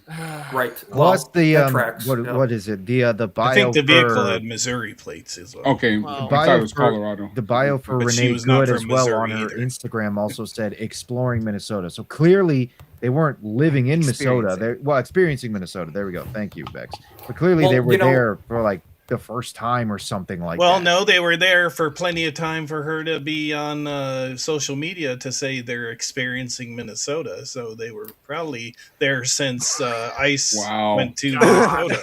Right. What's the that tracks, yeah. what is it? The bio. I think the vehicle for- had Missouri plates as well. Okay, the I thought bio it was for- Colorado. The bio for But she Renee was not Good as from well Missouri on her either. Instagram also said exploring Minnesota. So clearly they weren't living in Minnesota. They're experiencing Minnesota. There we go. Thank you, Bex. But clearly Well, they were you know- there for like the first time or something like Well, that. no, they were there for plenty of time for her to be on social media to say they're experiencing Minnesota. So they were probably there since ICE went to Minnesota.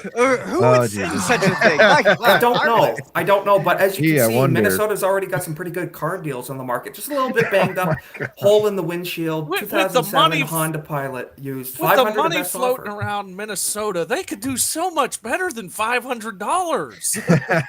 Who would say such a thing? I don't know. I don't know. But as you Gee, I can see, wonder. Minnesota's already got some pretty good car deals on the market. Just a little bit banged up. Hole in the windshield. With the 2007 money- Honda Pilot used. With the 500 money best floating offer. around Minnesota, they could do so much better than $500.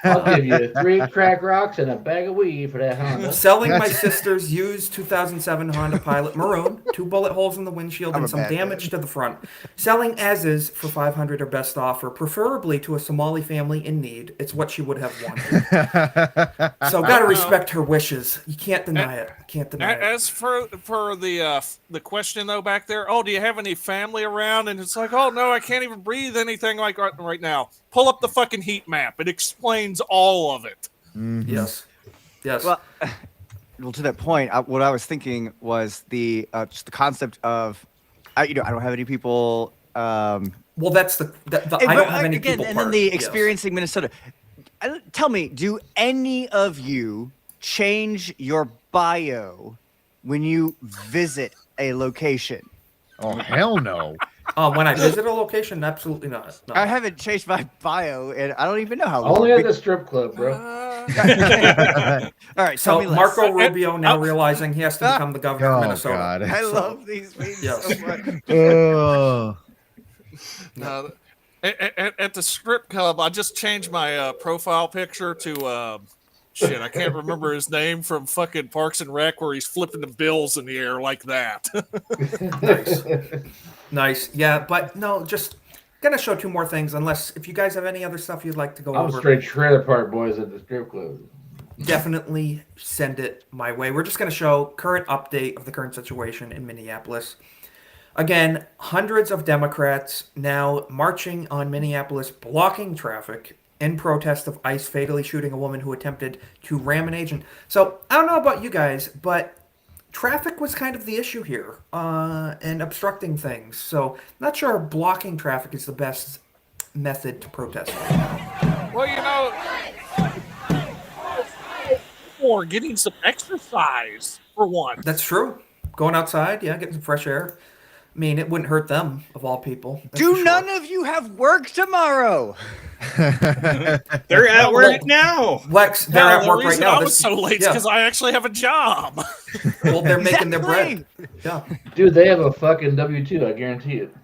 I'll give you 3 crack rocks and a bag of weed for that Honda. Selling my sister's used 2007 Honda Pilot Maroon, 2 bullet holes in the windshield I'm and a some bad damage to the front. Selling as is for 500 or best offer, preferably to a Somali family in need. It's what she would have wanted. So gotta respect her wishes. You can't deny it. Can't deny it. As for the question though back there, oh, do you have any family around? And it's like, oh no, I can't even breathe anything like right now. Pull up the fucking heat map. It explains all of it. Yes. Yes. Well, to that point, what I was thinking was just the concept of, I don't have any people Well, that's the I don't have any again, people and part. then the Yes. experiencing Minnesota. Tell me, do any of you change your bio when you visit a location? Oh hell no! When I visit a location, absolutely not. No. I haven't changed my bio, and I don't even know how long. Only at the strip club, bro. All right, So tell me less. Marco Rubio now realizing he has to become the governor of Oh, Minnesota. God. I So, love these memes yes. so much. Oh. No, at the strip club, I just changed my profile picture to shit. I can't remember his name from fucking Parks and Rec, where he's flipping the bills in the air like that. Nice. Yeah, but no, just gonna show 2 more things. Unless if you guys have any other stuff you'd like to go I'm over, straight trailer park boys at the strip club. definitely send it my way. We're just gonna show current update of the current situation in Minneapolis. Again, hundreds of Democrats now marching on Minneapolis, blocking traffic in protest of ICE fatally shooting a woman who attempted to ram an agent. So I don't know about you guys, but traffic was kind of the issue here, and obstructing things. So not sure blocking traffic is the best method to protest. Well, you know, or getting some exercise for one. That's true. Going outside, yeah, getting some fresh air. I mean, it wouldn't hurt them, of all people. That's for Do sure. none of you have work tomorrow? They're at work now. Lex, they're No, at the work right reason now. I was so late is because I actually have a job. Well, they're making their bread. Yeah. Dude, they have a fucking W-2, I guarantee it.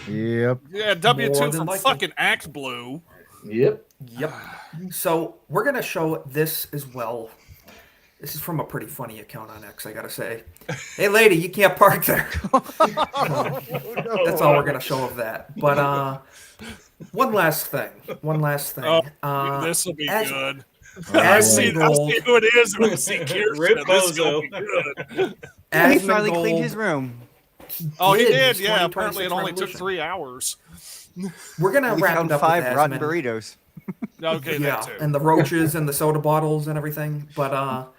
Yep. Yeah, W-2 More than from likely. fucking Act Blue. Yep. Yep. So we're gonna show this as well. This is from a pretty funny account on X, I gotta say. Hey, lady, you can't park there. That's all we're gonna show of that. But one last thing. Oh, this will be as- good. I see who it is. We'll see Kirsten. Rip This is Bozo. gonna be good. He Asmongold finally cleaned his room. Oh, he did. did. His Yeah, 2026 apparently it only took revolution. 3 hours. We're gonna We wrap found it up 5 with rotten Asmon. burritos. Okay, Yeah, that too. and the roaches and the soda bottles and everything. But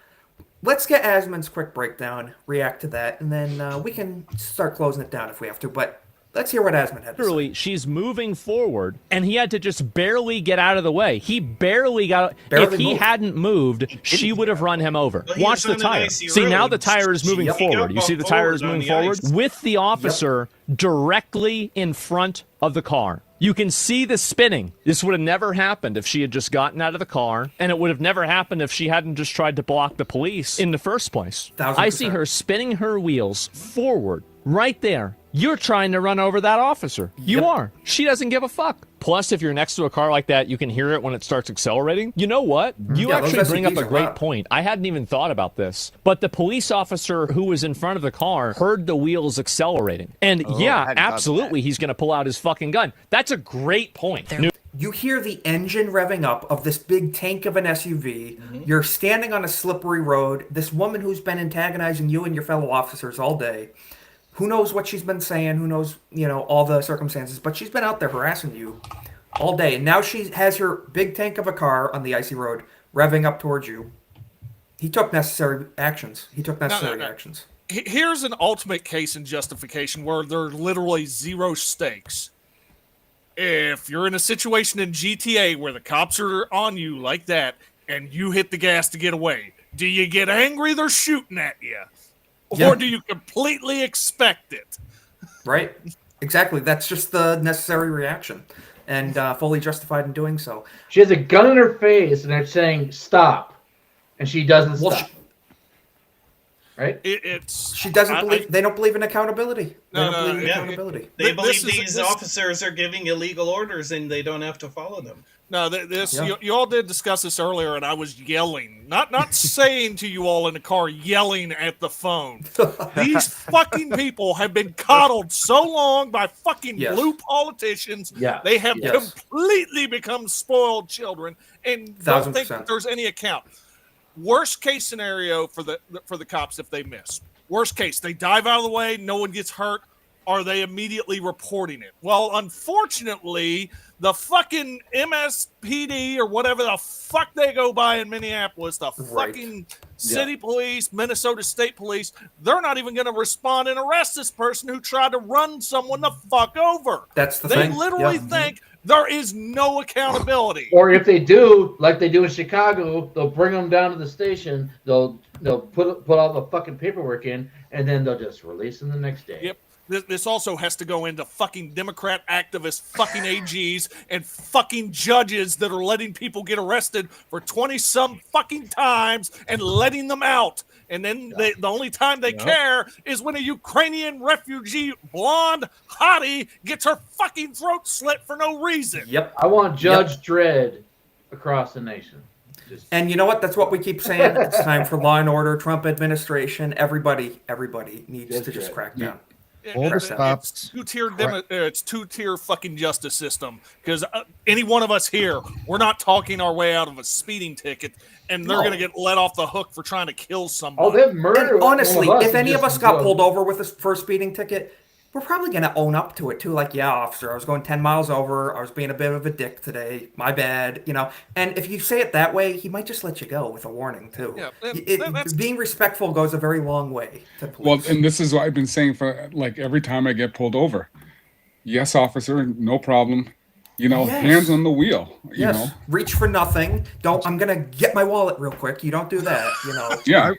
let's get Asmon's quick breakdown, react to that, and then we can start closing it down if we have to. But let's hear what Asmon had to say. Literally, she's moving forward, and he had to just barely get out of the way. He barely got. Barely if he moved. hadn't moved, she would have run him over. Well, he Watch was the on an tire. icy See, now road. the tire is moving Yep. He got forward. You see the bumped tire is forward on moving the forward ice. with the officer directly in front of the car. You can see the spinning. This would have never happened if she had just gotten out of the car, and it would have never happened if she hadn't just tried to block the police in the first place. 1000%. I see her spinning her wheels forward right there. You're trying to run over that officer. You are. She doesn't give a fuck. Plus, if you're next to a car like that, you can hear it when it starts accelerating. You know what? You Yeah, those actually bring up SUVs a are great loud. point. I hadn't even thought about this. But the police officer who was in front of the car heard the wheels accelerating. And I yeah, hadn't thought of absolutely, he's going to pull out his fucking gun. That's a great point. You hear the engine revving up of this big tank of an SUV. You're standing on a slippery road. This woman who's been antagonizing you and your fellow officers all day. Who knows what she's been saying? Who knows, all the circumstances? But she's been out there harassing you all day. And now she has her big tank of a car on the icy road revving up towards you. He took necessary actions. Actions. Here's an ultimate case in justification where there are literally zero stakes. If you're in a situation in GTA where the cops are on you like that and you hit the gas to get away, do you get angry they're shooting at you? Yeah. Or do you completely expect it? Right? Exactly. That's just the necessary reaction. And fully justified in doing so. She has a gun in her face, and they're saying stop, and she doesn't stop. Right? She doesn't believe. They don't believe in accountability. They No, don't no, believe in yeah. accountability. They believe This is- these officers are giving illegal orders and they don't have to follow them. No, you all did discuss this earlier, and I was yelling, not saying to you all in the car, yelling at the phone. These fucking people have been coddled so long by fucking Yes. blue politicians. Yeah. They have Yes. completely become spoiled children, and don't think 1000%. that there's any account. Worst case scenario for the cops if they miss. Worst case, they dive out of the way, no one gets hurt. are they immediately reporting it? Well, unfortunately, the fucking MSPD or whatever the fuck they go by in Minneapolis, the fucking city police, Minnesota State Police, they're not even going to respond and arrest this person who tried to run someone the fuck over. That's the they thing. They literally think there is no accountability. Or if they do, like they do in Chicago, they'll bring them down to the station. They'll put all the fucking paperwork in, and then they'll just release them the next day. Yep. This also has to go into fucking Democrat activists, fucking AGs, and fucking judges that are letting people get arrested for 20-some fucking times and letting them out. And then the only time they care is when a Ukrainian refugee blonde hottie gets her fucking throat slit for no reason. Yep. I want Judge Dredd across the nation. And you know what? That's what we keep saying. It's time for law and order, Trump administration. Everybody needs to just crack down. All the stops. It's two-tier fucking justice system. Because any one of us here, we're not talking our way out of a speeding ticket, and they're going to get let off the hook for trying to kill somebody. Oh, they've murdered. And honestly, one of us if any and of us just got pulled over with for a speeding ticket, we're probably going to own up to it too. Like, yeah, officer, I was going 10 miles over. I was being a bit of a dick today. My bad, you know. And if you say it that way, he might just let you go with a warning too. Yeah, being respectful goes a very long way to police. Well, and this is what I've been saying for like every time I get pulled over. Yes, officer, no problem. You know, hands on the wheel. You know, reach for nothing. I'm gonna get my wallet real quick. You don't do that. You know. Yeah.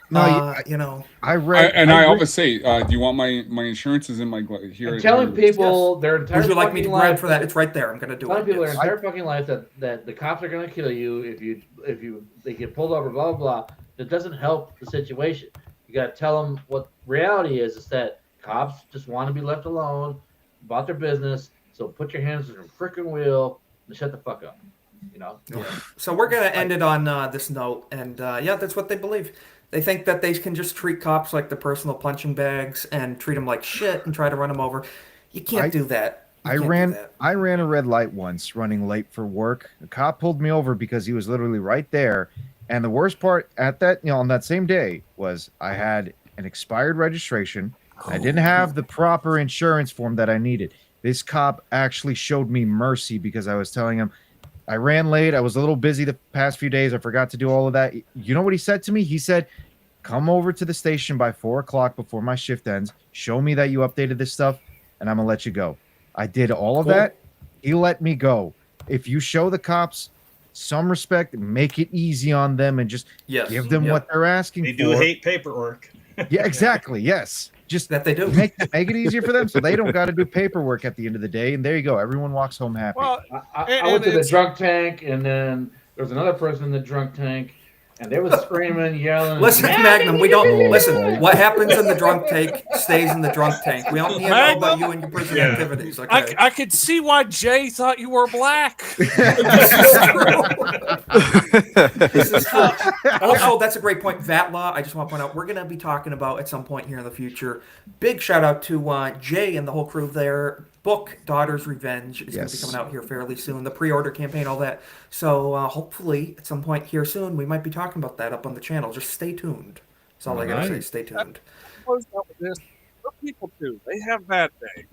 You know. I always say, do you want my insurances in my here? I'm telling people their entire Would you like me to fucking grab life, for that? It's right there. I'm gonna do telling it. people their entire fucking life that the cops are gonna kill you if they get pulled over. Blah blah blah. That doesn't help the situation. You gotta tell them what reality is that cops just want to be left alone about their business. So put your hands on your freaking wheel and shut the fuck up. You know. Yeah. So we're gonna end it on this note, and that's what they believe. They think that they can just treat cops like their personal punching bags and treat them like shit and try to run them over. You can't do that. I ran a red light once, running late for work. A cop pulled me over because he was literally right there. And the worst part at that, on that same day was I had an expired registration. I didn't have the proper insurance form that I needed. This cop actually showed me mercy because I was telling him I ran late. I was a little busy the past few days. I forgot to do all of that. You know what he said to me? He said, come over to the station by 4 o'clock before my shift ends. Show me that you updated this stuff, and I'm going to let you go. I did all of that. He let me go. If you show the cops some respect, make it easy on them, and just give them what they're asking for. They do hate paperwork. Yeah, exactly. Yes. Just that they do. Make it easier for them so they don't got to do paperwork at the end of the day. And there you go. Everyone walks home happy. Well, I went to the drunk tank, and then there was another person in the drunk tank, and they were screaming, yelling. Listen, Magnum, we don't listen. What happens in the drunk tank stays in the drunk tank. We don't need to know about you and your prison activities. Okay. I could see why Jay thought you were black. This is true. Also, that's a great point. VAT law, I just want to point out, we're going to be talking about at some point here in the future. Big shout out to Jay and the whole crew there. Book Daughter's Revenge is going to be coming out here fairly soon. The pre-order campaign, all that. So hopefully at some point here soon, we might be talking about that up on the channel. Just stay tuned. That's all I got to say. Stay tuned. People do. They have bad days.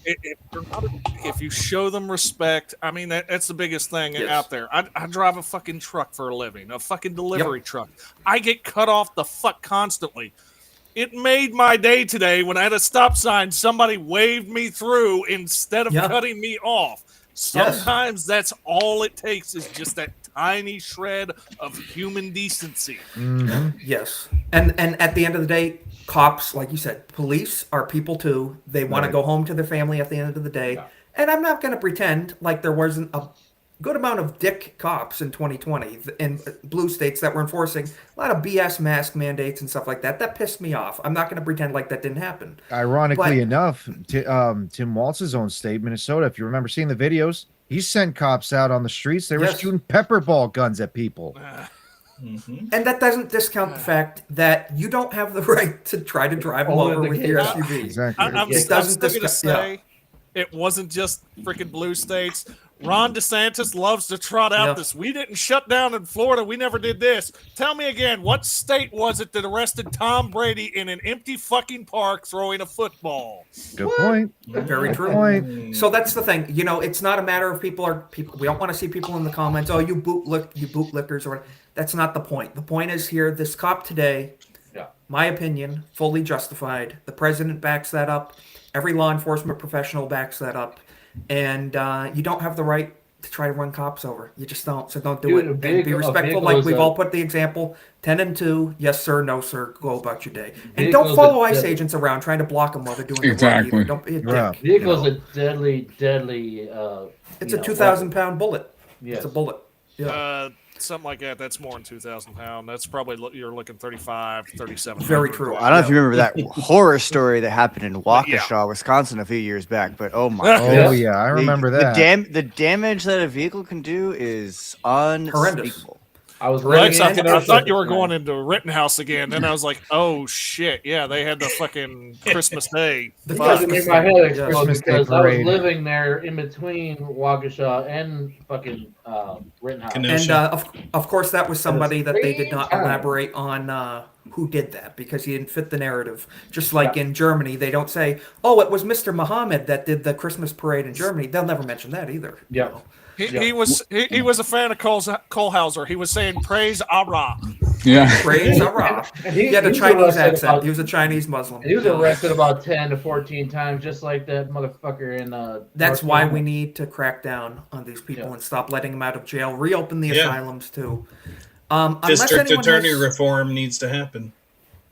If you show them respect, I mean, that's the biggest thing out there. I drive a fucking truck for a living, a fucking delivery truck. I get cut off the fuck constantly. It made my day today when I had a stop sign. Somebody waved me through instead of cutting me off. Sometimes that's all it takes is just that tiny shred of human decency. Mm-hmm. Yes. And at the end of the day, cops, like you said, police are people too. They want to go home to their family at the end of the day. Yeah. And I'm not going to pretend like there wasn't a good amount of dick cops in 2020 in blue states that were enforcing a lot of BS mask mandates and stuff like that. That pissed me off. I'm not going to pretend like that didn't happen. Ironically enough, Tim Walz's own state, Minnesota, if you remember seeing the videos, he sent cops out on the streets. They were shooting pepper ball guns at people. Mm-hmm. And that doesn't discount the fact that you don't have the right to try to drive them over with your SUV. Exactly. I'm still going to say it wasn't just freaking blue states. Ron DeSantis loves to trot out Yep. this. We didn't shut down in Florida. We never did this. Tell me again, what state was it that arrested Tom Brady in an empty fucking park throwing a football? Good point. Very Good true. point. So that's the thing. You know, it's not a matter of people. We don't want to see people in the comments. Oh, you bootlickers, or that's not the point. The point is here. This cop today, my opinion, fully justified. The president backs that up. Every law enforcement professional backs that up. And you don't have the right to try to run cops over. You just don't. So don't do Dude, it. a And vehicle- be a respectful, vehicle like is we've a- all put the example. 10 and 2, yes sir, no sir. Go about your day. And Vehicle don't is follow a ICE dead- agents around trying to block them while they're doing Exactly. the work. Don't be a dick. Vehicle's a deadly. It's a 2,000-pound bullet. Yes. It's a bullet. Yeah. Something like that. That's more than 2,000 pounds. That's probably you're looking 35, 37. Very true. I don't know if you remember that horror story that happened in Waukesha, Wisconsin, a few years back. But oh my! Oh, goodness. yeah, I remember that. The damage that a vehicle can do is unspeakable. I was Rex, I thought you were going into Rittenhouse again. Then I was like, oh shit, yeah, they had the fucking Christmas Day. It doesn't make my head explode Christmas Day because I was parade. living there in between Waukesha and fucking Rittenhouse. And of course, that was somebody that they did not elaborate on who did that because he didn't fit the narrative. Just like in Germany, they don't say, "Oh, it was Mr. Muhammad that did the Christmas parade in Germany." They'll never mention that either. Yeah. He was a fan of Kohlhauser. He was saying praise Allah. Yeah. Praise Allah. He had a was Chinese arrested accent. about- He was a Chinese Muslim. And he was arrested about 10 to 14 times, just like that motherfucker in. That's North why Carolina. we need to crack down on these people and stop letting them out of jail. Reopen the Yeah. asylums too. Unless District anyone attorney has- reform needs to happen.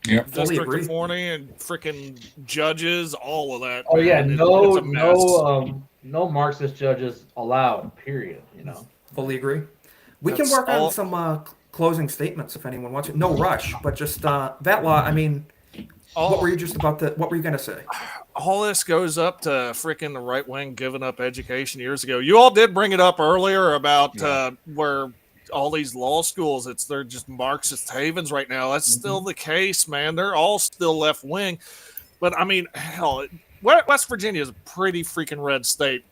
Yep. Fully District agree. attorney and freaking judges, all of that. Oh yeah, man. no, It's a mess. no Marxist judges allowed. Period. You know. Fully agree. We can That's work all- on some closing statements if anyone wants it. No rush, but just that law. I mean, what were you just about to? What were you gonna say? All this goes up to freaking the right wing giving up education years ago. You all did bring it up earlier about where all these law schools, they're just Marxist havens right now. That's still the case, man. They're all still left wing. But I mean, hell, West Virginia is a pretty freaking red state.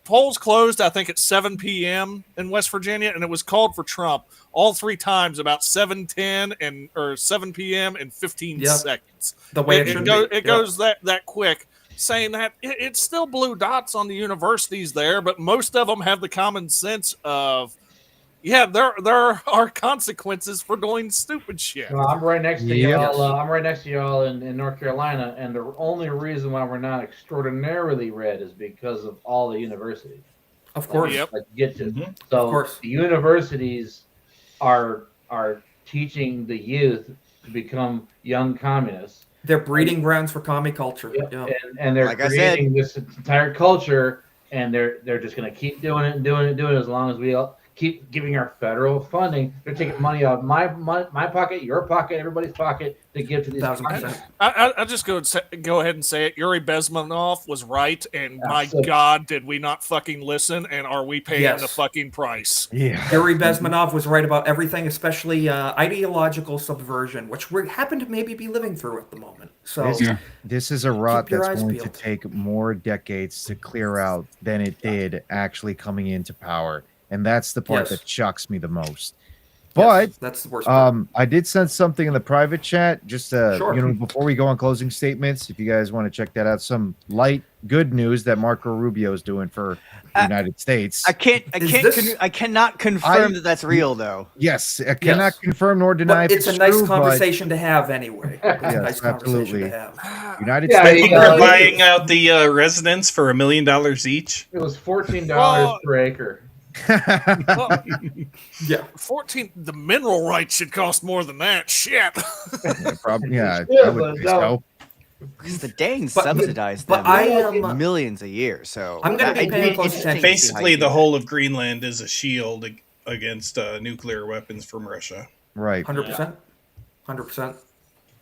Polls closed, I think, at 7 p.m. in West Virginia, and it was called for Trump all three times about 7:10 or 7 p.m. and 15 Yep. seconds. The way it it, should go- be. it Yep. goes that quick. Saying that it's still blue dots on the universities there, but most of them have the common sense of, yeah, there are consequences for doing stupid shit. Well, I'm right next to Yep. y'all. I'm right next to y'all in North Carolina, and the only reason why we're not extraordinarily red is because of all the universities. Of course. Yep. Like get to. So Of course. the universities are teaching the youth to become young communists. They're breeding grounds for commie culture. Yep. Yeah. And they're Like I said- creating this entire culture, and they're just going to keep doing it and doing it and doing it as long as we all keep giving our federal funding. They're taking money out of my pocket, your pocket, everybody's pocket to give to these. 1,000%. I just go ahead and say it. Yuri Bezmenov was right, and my Absolutely. God, did we not fucking listen? And are we paying Yes. the fucking price? Yeah. Yuri Bezmenov was right about everything, especially ideological subversion, which we happen to maybe be living through at the moment. So This is a rot Keep your that's eyes going to peeled. take more decades to clear out than it did actually coming into power. And that's the part Yes. that shocks me the most. But that's the worst part. I did send something in the private chat just Sure. before we go on closing statements. If you guys want to check that out, some light good news that Marco Rubio is doing for the United States. I cannot confirm that that's real though. Yes, I cannot confirm nor deny But if it's a nice true, but- conversation to have anyway. It's a Yes, nice conversation absolutely. to have. United I States. think we're buying out the residents for $1 million each. It was $14 Well- per acre. Yeah. 14. The mineral rights should cost more than that. Shit. Probably, yeah, Yeah, I would think so. Because the Danes But- subsidized but them I am- millions a year. So I'm gonna be it'd paying close interesting attention. to see how Basically, you the do whole of Greenland is a shield against nuclear weapons from Russia. Right. 100%. 100%.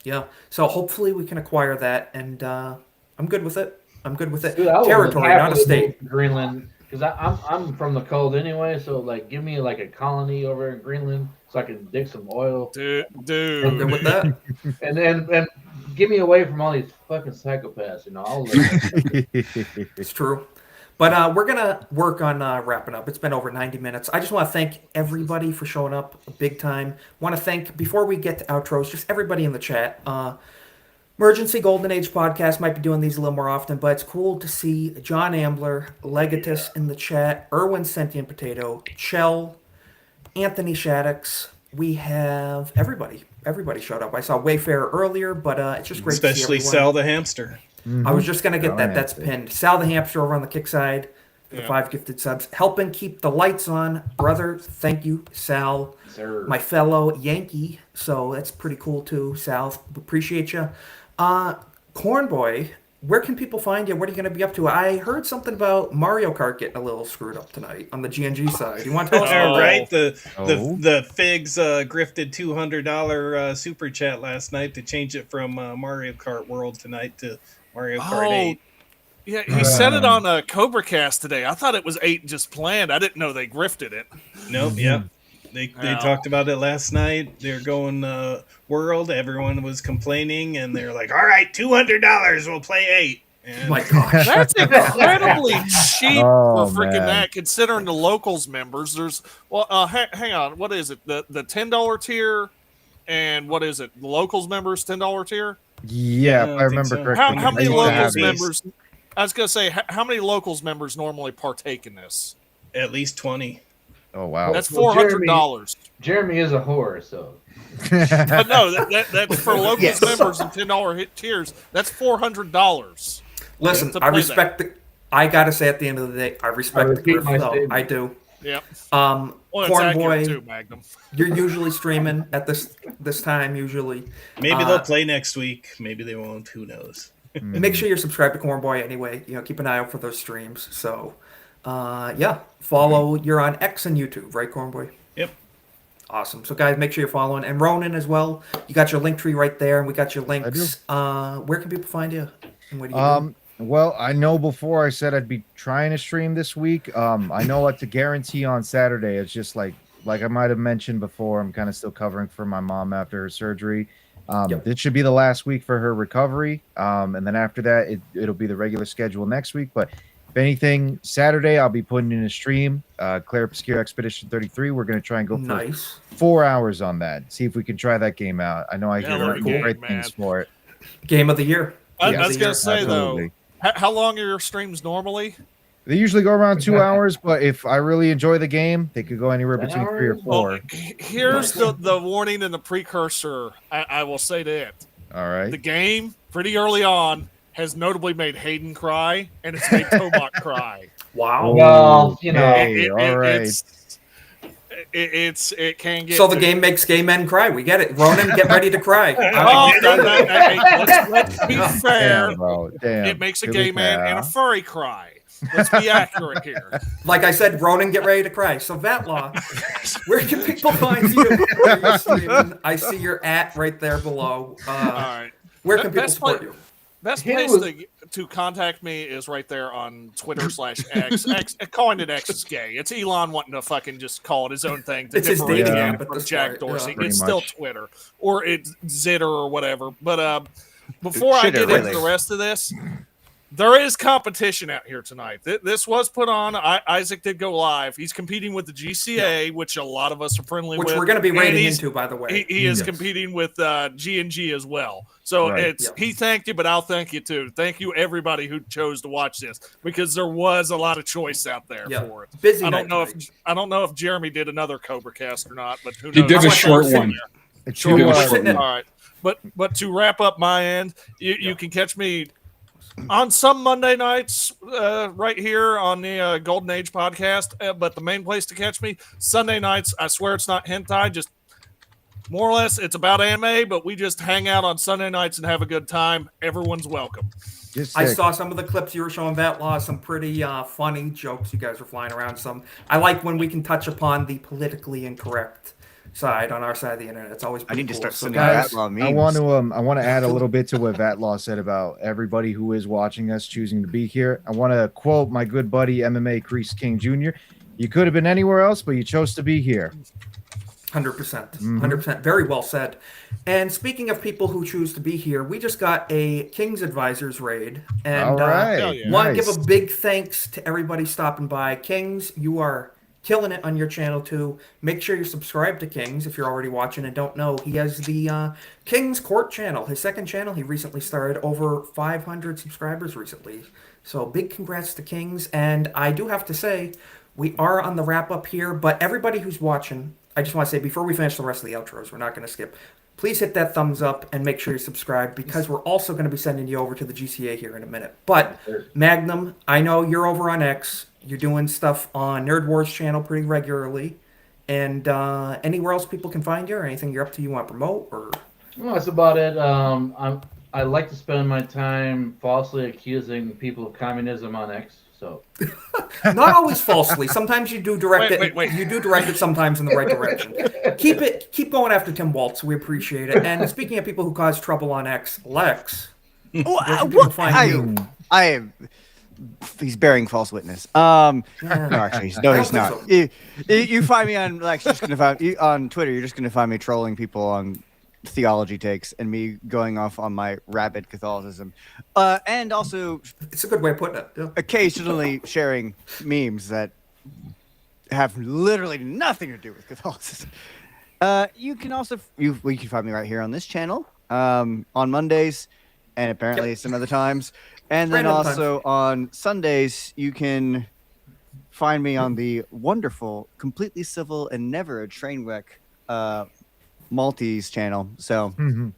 Yeah. So hopefully we can acquire that, and I'm good with it. I'm good with it. Dude, I would Territory, not a happily state. move to Greenland, because I'm from the cold anyway. So like, give me like a colony over in Greenland so I can dig some oil. Dude. I'm good with that. and give me away from all these fucking psychopaths. You know, I'll live. It's true. But we're gonna work on wrapping up. It's been over 90 minutes. I just want to thank everybody for showing up big time. Want to thank, before we get to outros, just everybody in the chat. Emergency Golden Age podcast might be doing these a little more often, but it's cool to see John Ambler, Legatus in the chat, Erwin Sentient Potato, Chell, Anthony Shaddix. We have everybody. Everybody showed up. I saw Wayfarer earlier, but it's just great Especially to see everyone. Sal the hamster. I was just going to get that. That's pinned. Sal the hamster over on the kick side. The 5 gifted subs. Helping keep the lights on. Brother, thank you, Sal. Sir. My fellow Yankee. So that's pretty cool too, Sal. Appreciate you. Corn Boy, where can people find you? What are you going to be up to? I heard something about Mario Kart getting a little screwed up tonight on the GNG side. You want to tell us about Right, that? the Figs grifted $200 super chat last night to change it from Mario Kart World tonight to Mario Kart 8. Yeah, he said it on Cobra Cast today. I thought it was 8 just planned. I didn't know they grifted it. Nope, yeah. They talked about it last night. They're going World. Everyone was complaining, and they're like, all right, $200, we'll play 8. And my gosh. That's incredibly cheap Oh, for freaking man. that, considering the locals members. There's, hang on, what is it? The $10 tier, and what is it? The locals members $10 tier? Yeah, if I remember so. correctly. How many I used to locals have it. members? I was gonna say, how many locals members normally partake in this? At least 20. Oh wow, That's Well, $400. Jeremy is a whore, so. But no, that's for locals Yes. members and $10 hit tiers. That's $400. Listen, to I play respect the. I gotta say, at the end of the day, I respect the repeat grift, my though. statement. I do. Yep. Well, Well, it's Corn accurate Boy, too, Magnum. you're usually streaming at this time. Usually, Maybe they'll play next week. Maybe they won't. Who knows? Make sure you're subscribed to Corn Boy anyway. Keep an eye out for those streams. So, yeah, follow. You're on X and YouTube, right, Corn Boy? Yep. Awesome. So, guys, make sure you're following. And Ronan as well. You got your link tree right there, and we got your links. Where can people find you? And what do you do? Well, I know before I said I'd be trying to stream this week. I know what to guarantee on Saturday. It's just like I might have mentioned before, I'm kind of still covering for my mom after her surgery. This should be the last week for her recovery. And then after that, it'll be the regular schedule next week. But if anything, Saturday, I'll be putting in a stream. Claire Obscure Expedition 33. We're going to try and go for Nice. 4 hours on that. See if we can try that game out. I know I Yeah, hear that'd be great good, things man. for it. Game of the year. I Game of was the gonna year. say Absolutely. though, how long are your streams normally? They usually go around 2 hours, but if I really enjoy the game, they could go anywhere between 3 or 4. Here's the warning and the precursor. I will say that All right. the game pretty early on has notably made Hayden cry, and it's made Tomac cry. Wow. Well, you know. all right. It can get So the game makes gay men cry. We get it. Ronan, get ready to cry. Oh, let's be fair. Damn, bro. Damn. It makes a To gay be man fair. and a furry cry. Let's be accurate here. Like I said, Ronan, get ready to cry. So Vatlaw, where can people find you? Where you're streaming? I see your at right there below. All right. Where can people Best support pla- you? Best Him place was- to contact me is right there on Twitter/X. Calling it X is gay. It's Elon wanting to fucking just call it his own thing to It's his differentiate dating him app at from this Jack point, Dorsey. yeah. Pretty It's still much. Twitter or it's Zitter or whatever. But before I Shitter, get really. into the rest of this, there is competition out here tonight. This was put on. Isaac did go live. He's competing with the GCA, which a lot of us are friendly Which with. we're going to be and rating he's- into, by the way. He is Yes. competing with G&G as well. So Right. it's he thanked you, but I'll thank you too. Thank you everybody who chose to watch this because there was a lot of choice out there Yeah. for it. Busy I night don't know tonight. I don't know if Jeremy did another Cobra Cast or not, but who knows? He did How a much short we're sitting one. here? It's Sure, did a we're short sitting in- All right, but to wrap up my end, you can catch me on some Monday nights right here on the Golden Age podcast. But the main place to catch me Sunday nights. I swear it's not hentai, just more or less it's about anime. But we just hang out on Sunday nights and have a good time. Everyone's welcome. Just I sick. saw some of the clips you were showing, Vatlaw. Some pretty funny jokes you guys were flying around. I like when we can touch upon the politically incorrect side on our side of the internet. It's always I pretty need to cool. start So sending guys, Vatlaw memes. I want to add a little bit to what Vatlaw said about everybody who is watching us choosing to be here. I want to quote my good buddy MMA Crease King Jr. You could have been anywhere else, but you chose to be here. 100%. 100%. Very well said. And speaking of people who choose to be here, we just got a King's Advisors raid. And All right. want to Nice. give a big thanks to everybody stopping by. Kings, you are killing it on your channel too. Make sure you're subscribed to Kings if you're already watching and don't know. He has the King's Court channel, his second channel. He recently started, over 500 subscribers recently. So big congrats to Kings. And I do have to say, we are on the wrap up here, but everybody who's watching, I just want to say before we finish the rest of the outros, we're not going to skip. Please hit that thumbs up and make sure you're subscribed because we're also going to be sending you over to the GCA here in a minute. But Magnum, I know you're over on X. You're doing stuff on Nerd Wars channel pretty regularly. And anywhere else people can find you or anything you're up to you want to promote? Or Well, that's about it. I like to spend my time falsely accusing people of communism on X. So not always falsely. Sometimes you do direct it. Wait. You do direct it sometimes in the right direction. Keep going after Tim Waltz. We appreciate it. And speaking of people who cause trouble on X, Lex, where can people find you? I am. He's bearing false witness. No, actually, no, he's not. So. You find me on Lex. Just gonna find you on Twitter. You're just gonna find me trolling people on theology takes and me going off on my rabid Catholicism, and also it's a good way of putting it. Yeah. Occasionally sharing memes that have literally nothing to do with Catholicism. You can also you can find me right here on this channel on Mondays, and apparently some other times, and then Random also on Sundays you can find me on the wonderful, completely civil and never a train wreck Maltese channel. So and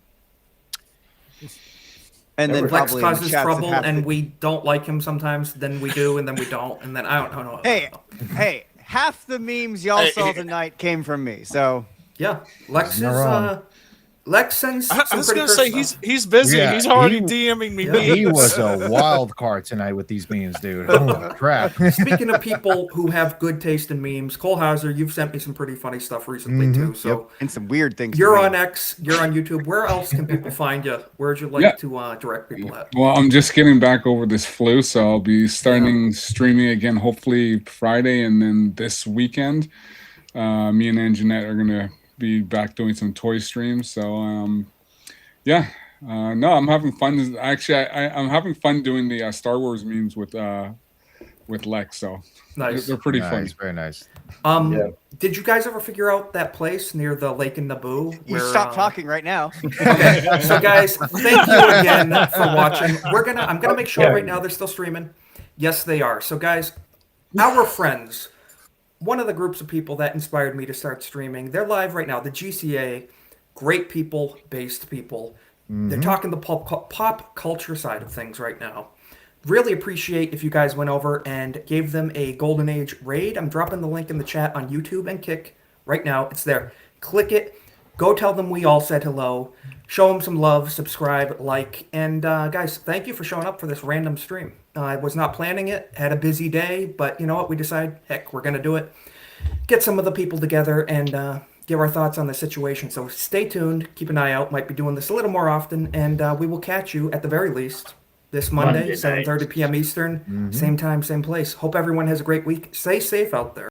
then Lex probably causes trouble and we don't like him sometimes, then we do and then we don't, and then I don't know. Hey, half the memes y'all saw tonight came from me. So yeah, Lex is Lex sends I some was pretty going good to say stuff. he's busy. Yeah, he's already DMing me. He was a wild card tonight with these memes, dude. Holy crap. Speaking of people who have good taste in memes, Cole Hauser, you've sent me some pretty funny stuff recently too. So and some weird things. You're on X, you're on YouTube. Where else can people find you? Where'd you like to direct people at? Well, I'm just getting back over this flu, so I'll be starting streaming again, hopefully Friday, and then this weekend, me and Anjanette are gonna be back doing some toy streams. So yeah, no, I'm having fun. Actually, I'm having fun doing the Star Wars memes with Lex. So Nice. they're pretty funny. Very nice. Did you guys ever figure out that place near the lake in Naboo? You stop talking right now. Okay, so guys, thank you again for watching. I'm gonna make sure right now they're still streaming. Yes, they are. So guys, our friends, one of the groups of people that inspired me to start streaming, they're live right now. The GCA, great people, based people. They're talking the pop culture side of things right now. Really appreciate if you guys went over and gave them a Golden Age raid. I'm dropping the link in the chat on YouTube and Kick right now. It's there. Click it. Go tell them we all said hello. Show them some love. Subscribe, like. And guys, thank you for showing up for this random stream. I was not planning it. Had a busy day. But you know what? We decided, heck, we're going to do it. Get some of the people together and give our thoughts on the situation. So stay tuned. Keep an eye out. Might be doing this a little more often. And we will catch you at the very least this Monday, 7:30 p.m. Eastern. Same time, same place. Hope everyone has a great week. Stay safe out there.